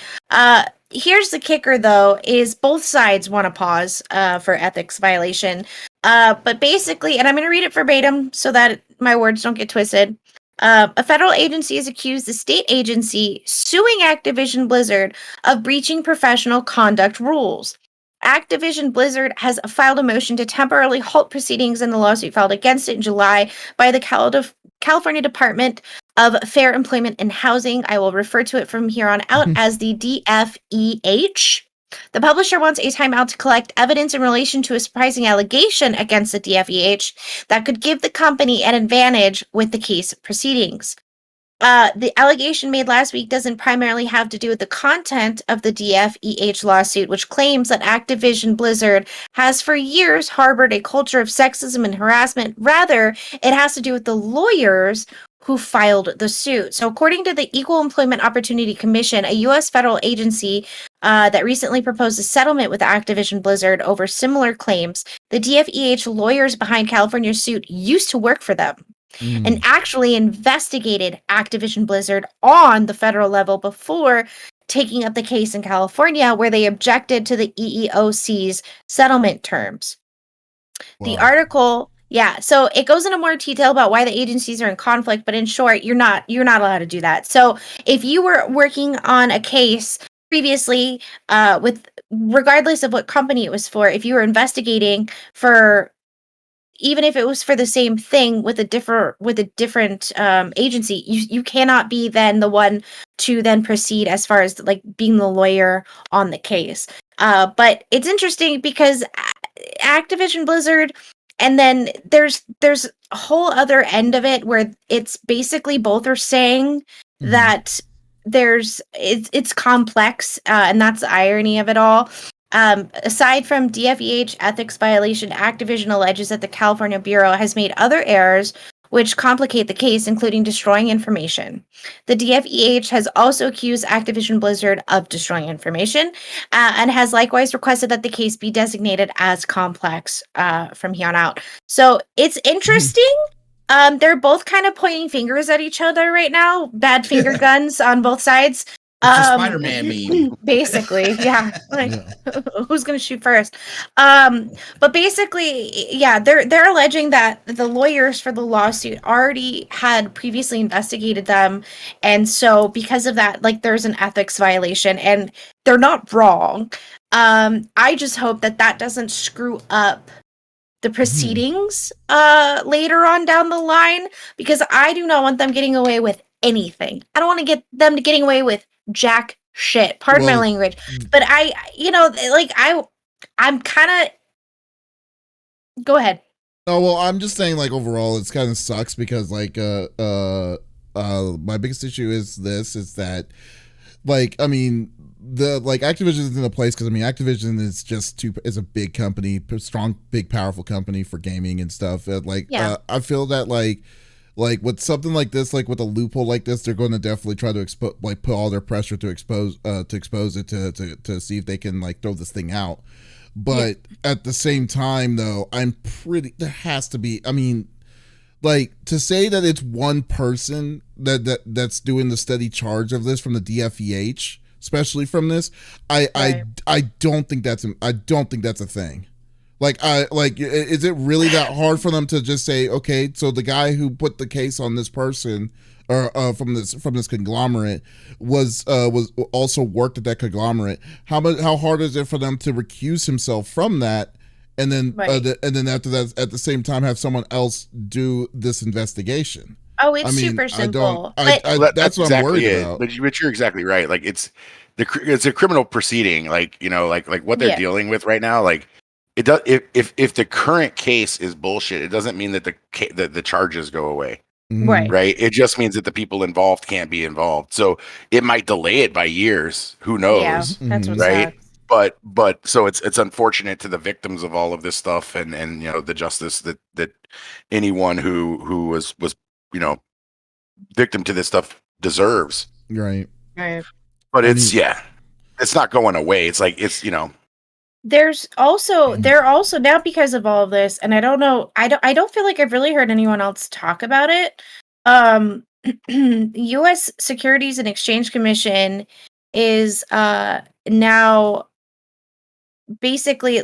Here's the kicker, though, is both sides want to pause for ethics violation. But basically, and I'm going to read it verbatim so that my words don't get twisted. A federal agency has accused the state agency suing Activision Blizzard of breaching professional conduct rules. Activision Blizzard has filed a motion to temporarily halt proceedings in the lawsuit filed against it in July by the California Department of Fair Employment and Housing. I will refer to it from here on out as the DFEH. The publisher wants a timeout to collect evidence in relation to a surprising allegation against the DFEH that could give the company an advantage with the case proceedings. The allegation made last week doesn't primarily have to do with the content of the DFEH lawsuit, which claims that Activision Blizzard has for years harbored a culture of sexism and harassment. Rather, it has to do with the lawyers who filed the suit. So according to the Equal Employment Opportunity Commission, a U.S. federal agency that recently proposed a settlement with Activision Blizzard over similar claims, the DFEH lawyers behind California's suit used to work for them. And actually investigated Activision Blizzard on the federal level before taking up the case in California, where they objected to the EEOC's settlement terms. Wow. The article, so it goes into more detail about why the agencies are in conflict, but in short, you're not allowed to do that. So if you were working on a case previously, with regardless of what company it was for, if you were investigating for, even if it was for the same thing with a different agency, you cannot be then the one to then proceed as far as like being the lawyer on the case. But it's interesting because Activision Blizzard, and then there's a whole other end of it where it's basically both are saying that it's complex, and that's the irony of it all. Aside from DFEH ethics violation, Activision alleges that the California Bureau has made other errors which complicate the case, including destroying information. The DFEH has also accused Activision Blizzard of destroying information, and has likewise requested that the case be designated as complex from here on out. So it's interesting. They're both kind of pointing fingers at each other right now. Bad finger guns on both sides. It's a Spider-Man meme. Basically, yeah. Like, who's going to shoot first? But basically, they're alleging that the lawyers for the lawsuit already had previously investigated them, and so because of that, like, there's an ethics violation, and they're not wrong. I just hope that doesn't screw up the proceedings later on down the line, because I do not want them getting away with anything. I don't want to get them to getting away with jack shit. Pardon my language. But I'm kind of... Go ahead. Oh well, I'm just saying like overall, it's kind of sucks because like my biggest issue is that like I mean the like Activision is in a place because I mean Activision is just is a big company, strong, big, powerful company for gaming and stuff. I feel that like with something like this, like with a loophole like this, they're going to definitely try to put all their pressure to expose it to see if they can like throw this thing out. But at the same time, though, there has to be. I mean, like to say that it's one person that's doing the steady charge of this from the DFEH, especially from this, I don't think that's a thing. Is it really that hard for them to just say, okay, so the guy who put the case on this person or from this conglomerate was also worked at that conglomerate? How hard is it for them to recuse himself from that, and then and then after that, at the same time, have someone else do this investigation? Oh, it's super simple. That's what I'm worried about. But you're exactly right. Like it's a criminal proceeding. Like like what they're dealing with right now. Like it does. If the current case is bullshit, it doesn't mean that the charges go away. Right. It just means that the people involved can't be involved. So it might delay it by years. Who knows? Yeah, that's what's right. But so it's unfortunate to the victims of all of this stuff and the justice that anyone who was victim to this stuff deserves. Right. But it's not going away. It's like They're also now because of all of this, and I don't know, I don't feel like I've really heard anyone else talk about it. U.S. Securities and Exchange Commission is now basically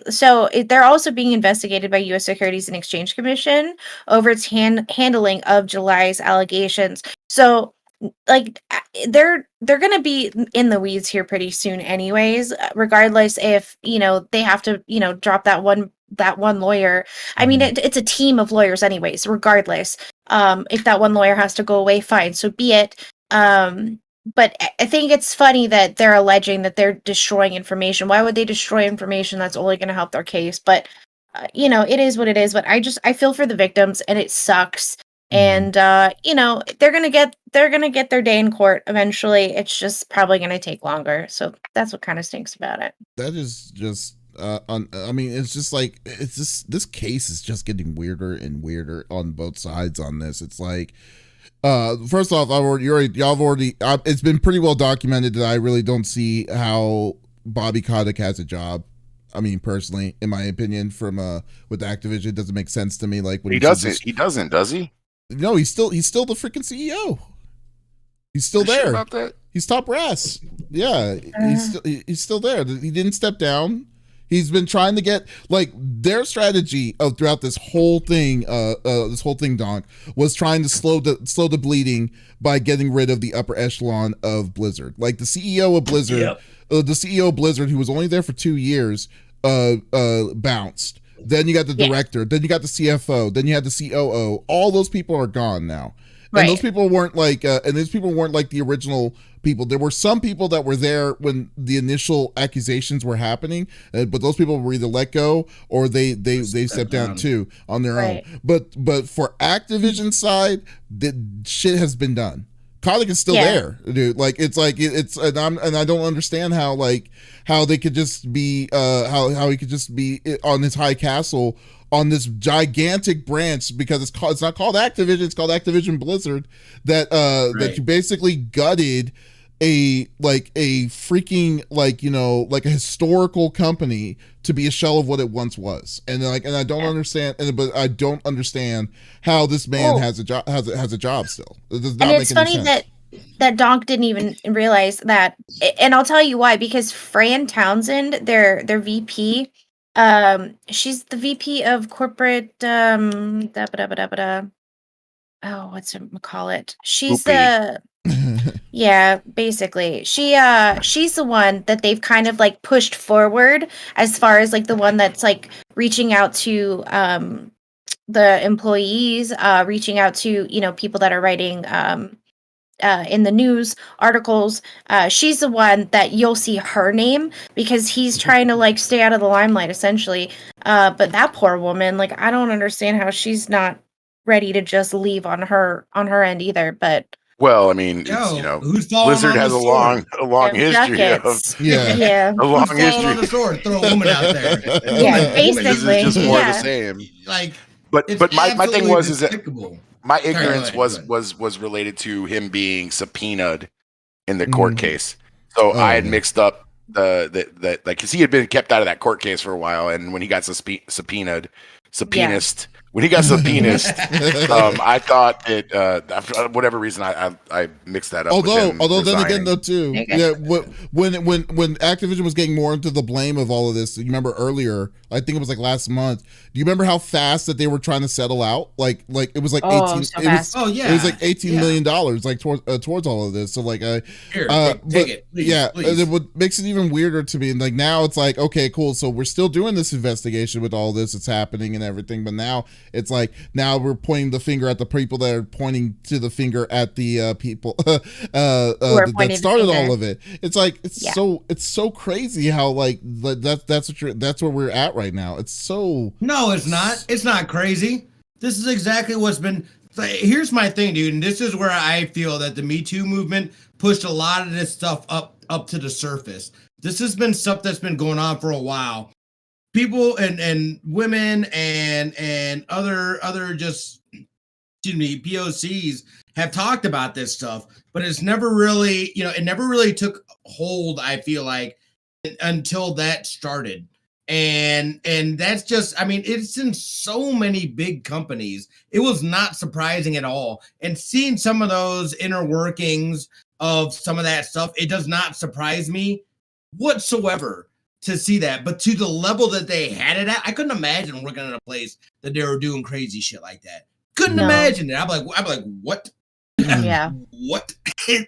they're also being investigated by U.S. Securities and Exchange Commission over its handling of July's allegations. So like they're gonna be in the weeds here pretty soon anyways, regardless if they have to drop that one lawyer. I mean it's a team of lawyers anyways, regardless. If that one lawyer has to go away, fine, so be it. But I think it's funny that they're alleging that they're destroying information. Why would they destroy information that's only going to help their case? But it is what it is. But I feel for the victims, and it sucks. And they're gonna get their day in court eventually. It's just probably gonna take longer. So that's what kind of stinks about it. That is just I mean, it's just like this case is just getting weirder and weirder on both sides on this. It's like first off, it's been pretty well documented that I really don't see how Bobby Kotick has a job. I mean, personally, in my opinion, from with Activision, it doesn't make sense to me. Like when he doesn't, does he? No, he's still the freaking CEO. He's still there. Sure about that? He's top brass. Yeah, he's still there. He didn't step down. He's been trying to get like their strategy of throughout this whole thing, Donke, was trying to slow the bleeding by getting rid of the upper echelon of Blizzard. Like the CEO of Blizzard, who was only there for 2 years, bounced. Then you got the director, then you got the CFO, then you had the COO. All those people are gone now. And those people weren't like the original people. There were some people that were there when the initial accusations were happening, but those people were either let go or they stepped down too on their own. But for Activision side, the shit has been done. Kotick is still there, dude. Like it's and I don't understand how they could just be how he could just be on his high castle on this gigantic branch, because it's not called Activision, it's called Activision Blizzard, that you basically gutted a freaking a historical company to be a shell of what it once was. And I don't understand, but I don't understand how this man has a job still. It does not make any sense. And it's funny that Donke didn't even realize that, and I'll tell you why. Because Fran Townsend, their VP, she's the VP of corporate. What's it call it? She's the basically she's the one that they've kind of like pushed forward as far as like the one that's like reaching out to the employees, reaching out to people that are writing in the news articles. She's the one that you'll see her name because he's trying to like stay out of the limelight essentially. But that poor woman, like I don't understand how she's not ready to just leave on her end either. But Well, I mean, it's who's falling Blizzard on has the a sword? long history of ducats. Yeah. Yeah. a long Who's falling on history. the sword? Throw a woman out there. Yeah, This is basically. just more of the Yeah. same. Like, But it's my thing absolutely was is that despicable. my Sorry, go ignorance ahead, go ahead. was related to him being subpoenaed in the court Mhm. case. So I had yeah. mixed up the like because he had been kept out of that court case for a while, and when he got subpoenaed, when he got subpoenaed, I thought it for whatever reason I mixed that up. Although with him then again resigning. though too, Okay. yeah, when Activision was getting more into the blame of all of this, you remember earlier, I think it was like last month. Do you remember how fast that they were trying to settle out? Like it was like 18. So it fast. Oh yeah, was like $18 yeah. million like towards all of this. So like Here, but take it, please, yeah, please. and what makes it even weirder to me, and like now it's like, okay, cool, so we're still doing this investigation with all this that's happening and everything, but now it's like now we're pointing the finger at the people that are pointing to the finger at the people that started all of it. It's like it's so crazy how like that's where we're at right now. It's so No, it's not. It's not crazy. This is exactly what's been. Here's my thing, dude, and this is where I feel that the Me Too movement pushed a lot of this stuff up to the surface. This has been stuff that's been going on for a while. People and women and other just POCs have talked about this stuff, but it's never really, it never really took hold, I feel like, until that started. And that's just, I mean, it's in so many big companies. It was not surprising at all. And seeing some of those inner workings of some of that stuff, it does not surprise me whatsoever to see that. But to the level that they had it at, I couldn't imagine working in a place that they were doing crazy shit like that. Couldn't imagine it. I'm like, what? Yeah. What?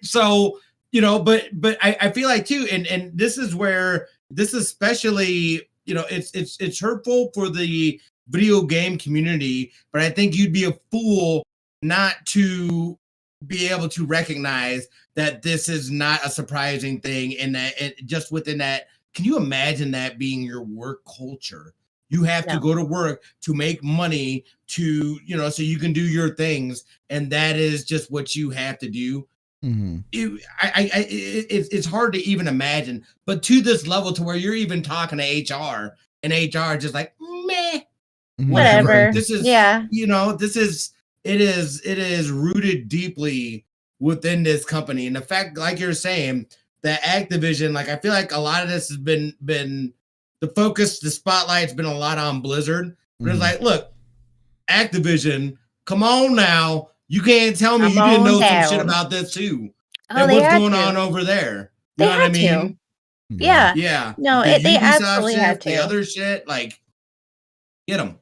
So, but I feel like too, and this is where this especially, it's hurtful for the video game community, but I think you'd be a fool not to be able to recognize that this is not a surprising thing, and that just within that, can you imagine that being your work culture? You have to go to work to make money to, so you can do your things, and that is just what you have to do. Mm-hmm. It's hard to even imagine, but to this level to where you're even talking to HR and HR just like meh, whatever. This is it is rooted deeply within this company, and the fact, like you're saying, that Activision, like I feel like a lot of this has been the focus, the spotlight's been a lot on Blizzard, but it's like, look, Activision, come on now. You can't tell me you didn't know some shit about this too. And what's going on over there? You know what I mean? Yeah. Yeah. No, they absolutely had to. The other shit, like, get them.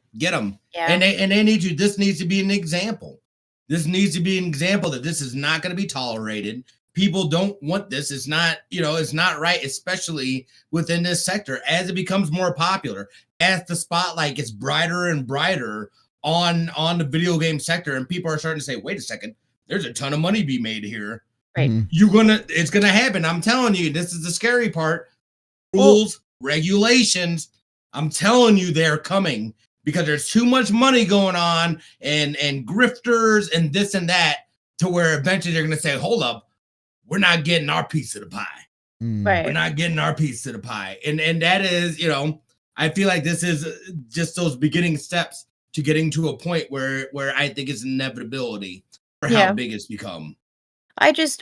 Yeah. And they need to. This needs to be an example. This needs to be an example that this is not going to be tolerated. People don't want this. It's not, it's not right, especially within this sector. As it becomes more popular, as the spotlight gets brighter and brighter on the video game sector, and people are starting to say, wait a second, there's a ton of money to be made here. Right. It's gonna happen. I'm telling you, this is the scary part. Rules, regulations, I'm telling you, they're coming because there's too much money going on and grifters and this and that, to where eventually they're gonna say, hold up, we're not getting our piece of the pie. Right. We're not getting our piece of the pie. And that is, I feel like this is just those beginning steps to getting to a point where I think it's inevitability for how big it's become. I guess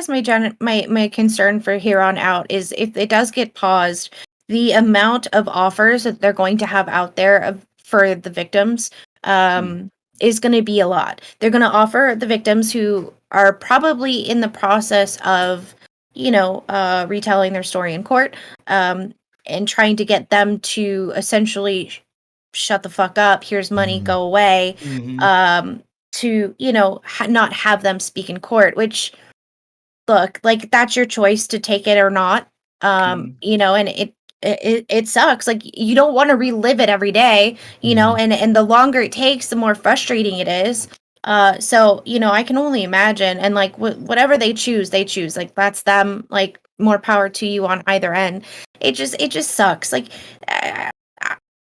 my concern for here on out is if it does get paused, the amount of offers that they're going to have out there for the victims is going to be a lot. They're going to offer the victims who are probably in the process of, retelling their story in court, and trying to get them to essentially shut the fuck up. Here's money, go away. To, not have them speak in court, which, look, like, that's your choice to take it or not. And it sucks. Like, you don't want to relive it every day, and the longer it takes, the more frustrating it is. So, I can only imagine, and like whatever they choose, like that's them, like more power to you on either end. It just sucks. Like uh,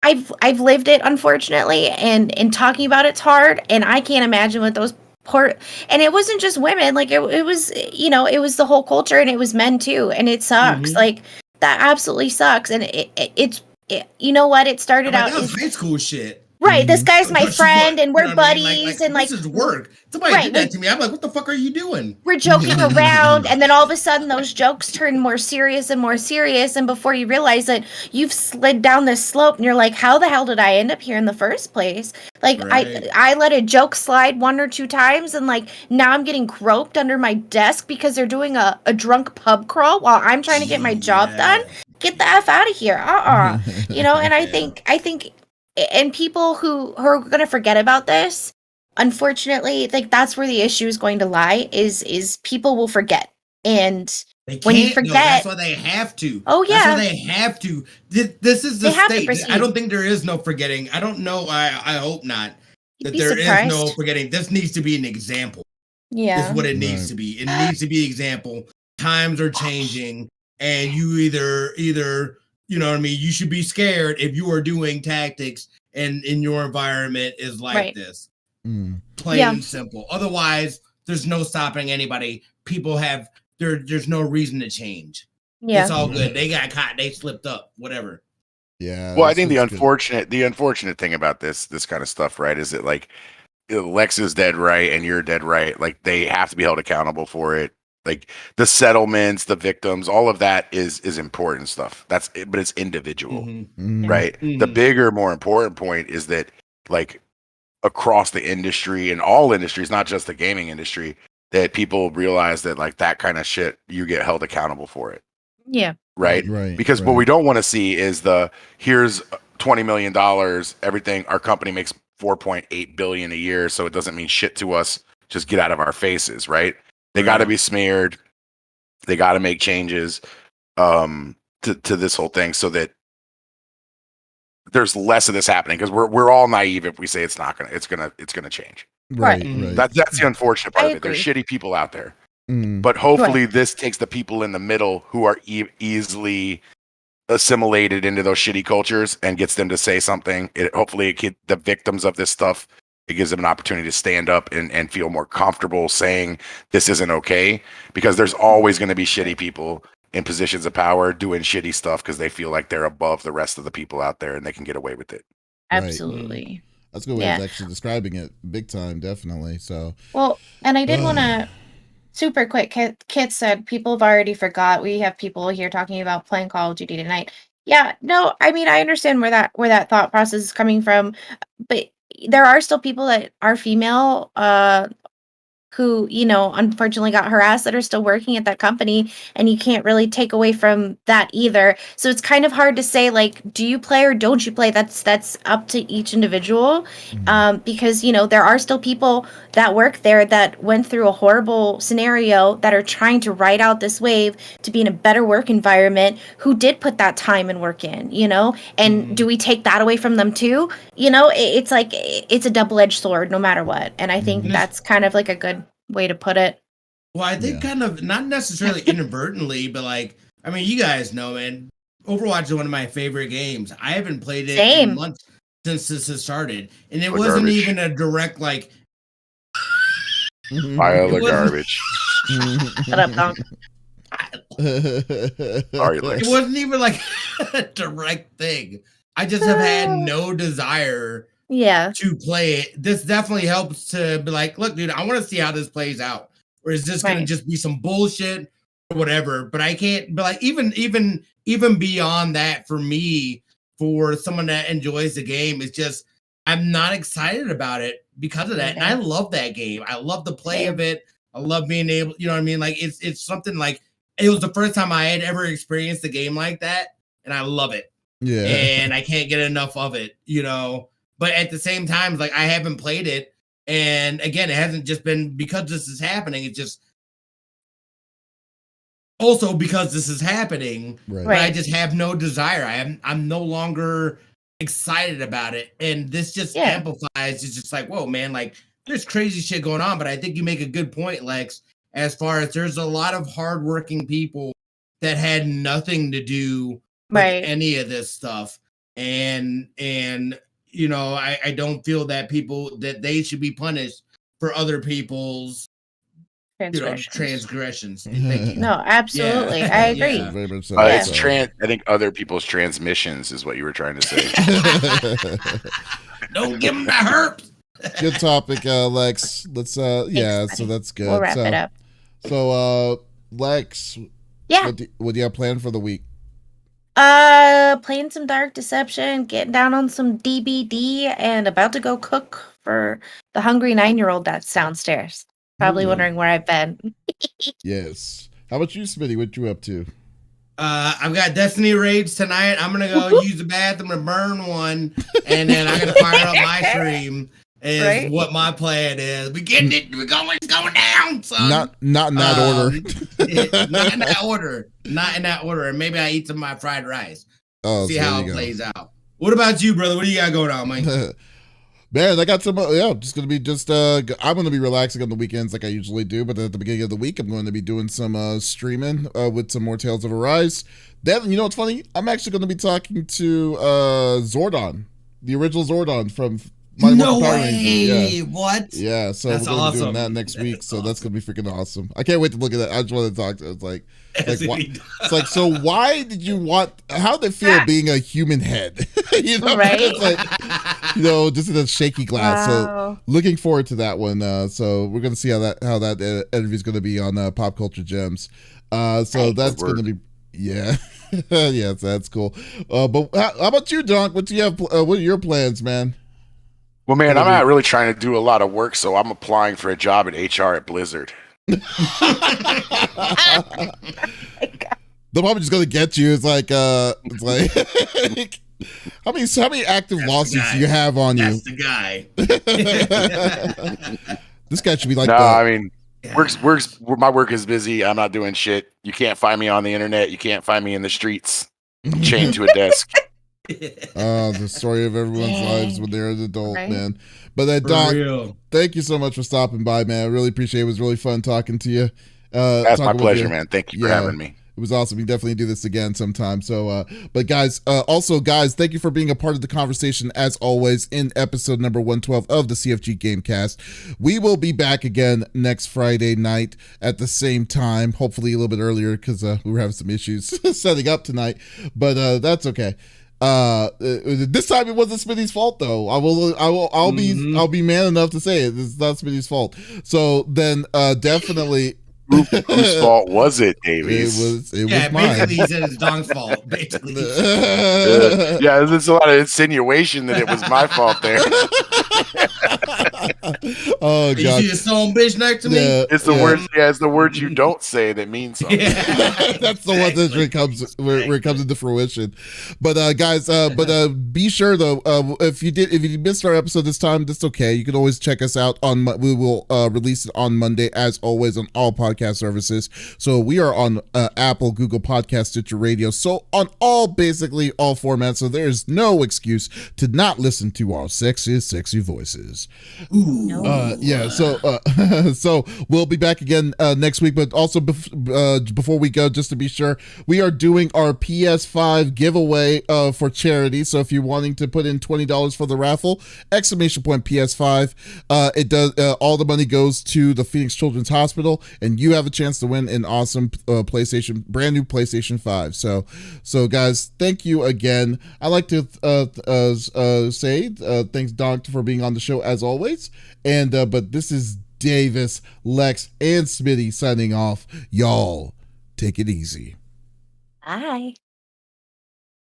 I've lived it, unfortunately, and talking about it's hard, and I can't imagine what those poor, and it wasn't just women, like it was, it was the whole culture, and it was men too, and it sucks. Like that absolutely sucks, and it's you know what, it started out that was high school shit. Right, this guy's my friend, and we're buddies, I mean? and this is work. Somebody did that to me. I'm like, what the fuck are you doing? We're joking around, and then all of a sudden, those jokes turn more serious and more serious, and before you realize it, you've slid down this slope, and you're like, how the hell did I end up here in the first place? Like, right. I let a joke slide 1 or 2 times, and like, now I'm getting groped under my desk because they're doing a drunk pub crawl while I'm trying to get my job done. Get the F out of here. And I think and people who are going to forget about this, unfortunately, like that's where the issue is going to lie, is people will forget. And when you forget, that's why they have to. Oh yeah, that's why they have to. This is the state. I don't think there is no forgetting. I don't know. I hope not. That there is no forgetting. This needs to be an example. Yeah, is what it needs to be. It needs to be example. Times are changing, and you either you know what I mean? You should be scared if you are doing tactics and in your environment is like this. Plain and simple. Otherwise, there's no stopping anybody. People have there's no reason to change. Yeah. It's all good. They got caught, they slipped up, whatever. Yeah. Well, I think the unfortunate thing about this kind of stuff, right, is that like Lex is dead right and you're dead right. Like they have to be held accountable for it. Like the settlements, the victims, all of that is important stuff. But it's individual, right? The bigger, more important point is that like across the industry and all industries, not just the gaming industry, that people realize that like that kind of shit, you get held accountable for it. Yeah. Right. Because what we don't want to see is here's $20 million, everything. Our company makes $4.8 billion a year, so it doesn't mean shit to us. Just get out of our faces, right? They got to be smeared. They got to make changes to this whole thing so that there's less of this happening, because we're all naive if we say it's gonna change. Right. That's the unfortunate part of it. There's shitty people out there, but hopefully this takes the people in the middle who are easily assimilated into those shitty cultures and gets them to say something. Hopefully the victims of this stuff, it gives them an opportunity to stand up and feel more comfortable saying this isn't okay, because there's always going to be shitty people in positions of power doing shitty stuff because they feel like they're above the rest of the people out there and they can get away with it. Absolutely. That's a good way of actually describing it. Big time, definitely. So well, and I did want to super quick. Kit said people have already forgot. We have people here talking about playing Call of Duty tonight. Yeah, no, I mean I understand where that thought process is coming from, but there are still people that are female who, unfortunately got harassed that are still working at that company, and you can't really take away from that either. So it's kind of hard to say, like, do you play or don't you play? That's up to each individual, because, there are still people that work there that went through a horrible scenario that are trying to ride out this wave to be in a better work environment, who did put that time and work in, and do we take that away from them too? It's like, it's a double-edged sword no matter what. And I think that's kind of like a good way to put it. Well, I think kind of not necessarily inadvertently, but like, I mean, you guys know, man, Overwatch is one of my favorite games. I haven't played it in months since this has started, and it wasn't even a direct like pile of garbage. Shut up, Donke. It wasn't even like a direct thing. I just have had no desire to play it. This definitely helps to be like, look, dude, I want to see how this plays out. Or is this gonna just be some bullshit or whatever? But I can't, but like even beyond that, for me, for someone that enjoys the game, it's just I'm not excited about it because of that. And I love that game. I love the play of it. I love being able, you know what I mean? Like it's something like it was the first time I had ever experienced a game like that, and I love it. Yeah. And I can't get enough of it, But at the same time, like I haven't played it. And again, it hasn't just been because this is happening. It's just also because this is happening. Right. But I just have no desire. I'm no longer excited about it. And this just amplifies. It's just like, whoa, man, like there's crazy shit going on, but I think you make a good point, Lex, as far as there's a lot of hardworking people that had nothing to do with any of this stuff. And you know, I don't feel that they should be punished for other people's transgressions. Thank you. No, absolutely. Yeah. I agree. Yeah. Very much so. It's I think other people's transmissions is what you were trying to say. Don't give them the herpes. Good topic, Lex. Let's so that's good. We'll wrap it up. So Lex, what do you have planned for the week? Playing some Dark Deception, getting down on some DBD, and about to go cook for the hungry 9-year-old that's downstairs. Probably wondering where I've been. Yes. How about you, Smitty? What you up to? I've got Destiny raids tonight. I'm gonna go use the bathroom and burn one, and then I'm gonna fire up my stream. Is what my plan is. We getting it. We're going. It's going down, son. Not in that order. Not in that order. Not in that order. And maybe I eat some of my fried rice. See how it plays out. What about you, brother? What do you got going on, Mike? Man, I got some. Just gonna be I'm gonna be relaxing on the weekends like I usually do, but at the beginning of the week, I'm going to be doing some streaming with some more Tales of Arise. Then, you know what's funny? I'm actually going to be talking to Zordon, the original Zordon from No way! Yeah. What? Yeah, so that's we're going to be doing awesome. that next week. So that's going to be freaking awesome. I can't wait to look at that. I just want to talk to. It's like so why did you want? How did it feel being a human head? You know, right? It's like, you know, just in a shaky glass. Wow. So looking forward to that one. So we're going to see how that interview is going to be on Pop Culture Gems. So that's going to be. Yeah, yeah, that's cool. But how about you, Donk? What do you have? What are your plans, man? Well, man, I'm not really trying to do a lot of work, so I'm applying for a job in HR at Blizzard. They're probably just gonna get you. It's like how many active lawsuits do you have on you? That's the guy. This guy should be like. No, I mean. Works. My work is busy. I'm not doing shit. You can't find me on the internet. You can't find me in the streets. I'm chained to a desk. The story of everyone's lives when they're an adult, man. But Don, thank you so much for stopping by, man. I really appreciate it. It was really fun talking to you. That's my pleasure, man. Thank you for having me. It was awesome. We definitely do this again sometime. So, but guys, thank you for being a part of the conversation as always in episode number 112 of the CFG GameCast. We will be back again next Friday night at the same time, hopefully a little bit earlier because we were having some issues setting up tonight, but that's okay. This time it wasn't Smitty's fault though. I'll be man enough to say it. It's not Smitty's fault. So then, definitely. Whose fault was it, Davies? It was mine. Basically, he said it's Donk's fault. Basically, yeah, there's a lot of insinuation that it was my fault there. Oh God! You see the stone bitch next to me? It's the words. Yeah, it's the words you don't say that mean something. That's the one that comes where it comes into fruition. But guys, be sure though, if you missed our episode this time, that's okay. You can always check us out on. We will release it on Monday, as always, on all podcast services. So we are on Apple, Google Podcast, Stitcher Radio. So on basically all formats. So there is no excuse to not listen to our sexy voices. Yeah. So we'll be back again next week. But also before we go, just to be sure, we are doing our PS5 giveaway for charity. So if you're wanting to put in $20 for the raffle, !PS5. It does. All the money goes to the Phoenix Children's Hospital, and you have a chance to win an awesome brand new PlayStation 5. So guys, thank you again. I like to say thanks, Donk, for being on the show as always. And but this is Davis, Lex, and Smitty signing off. Y'all take it easy. Bye.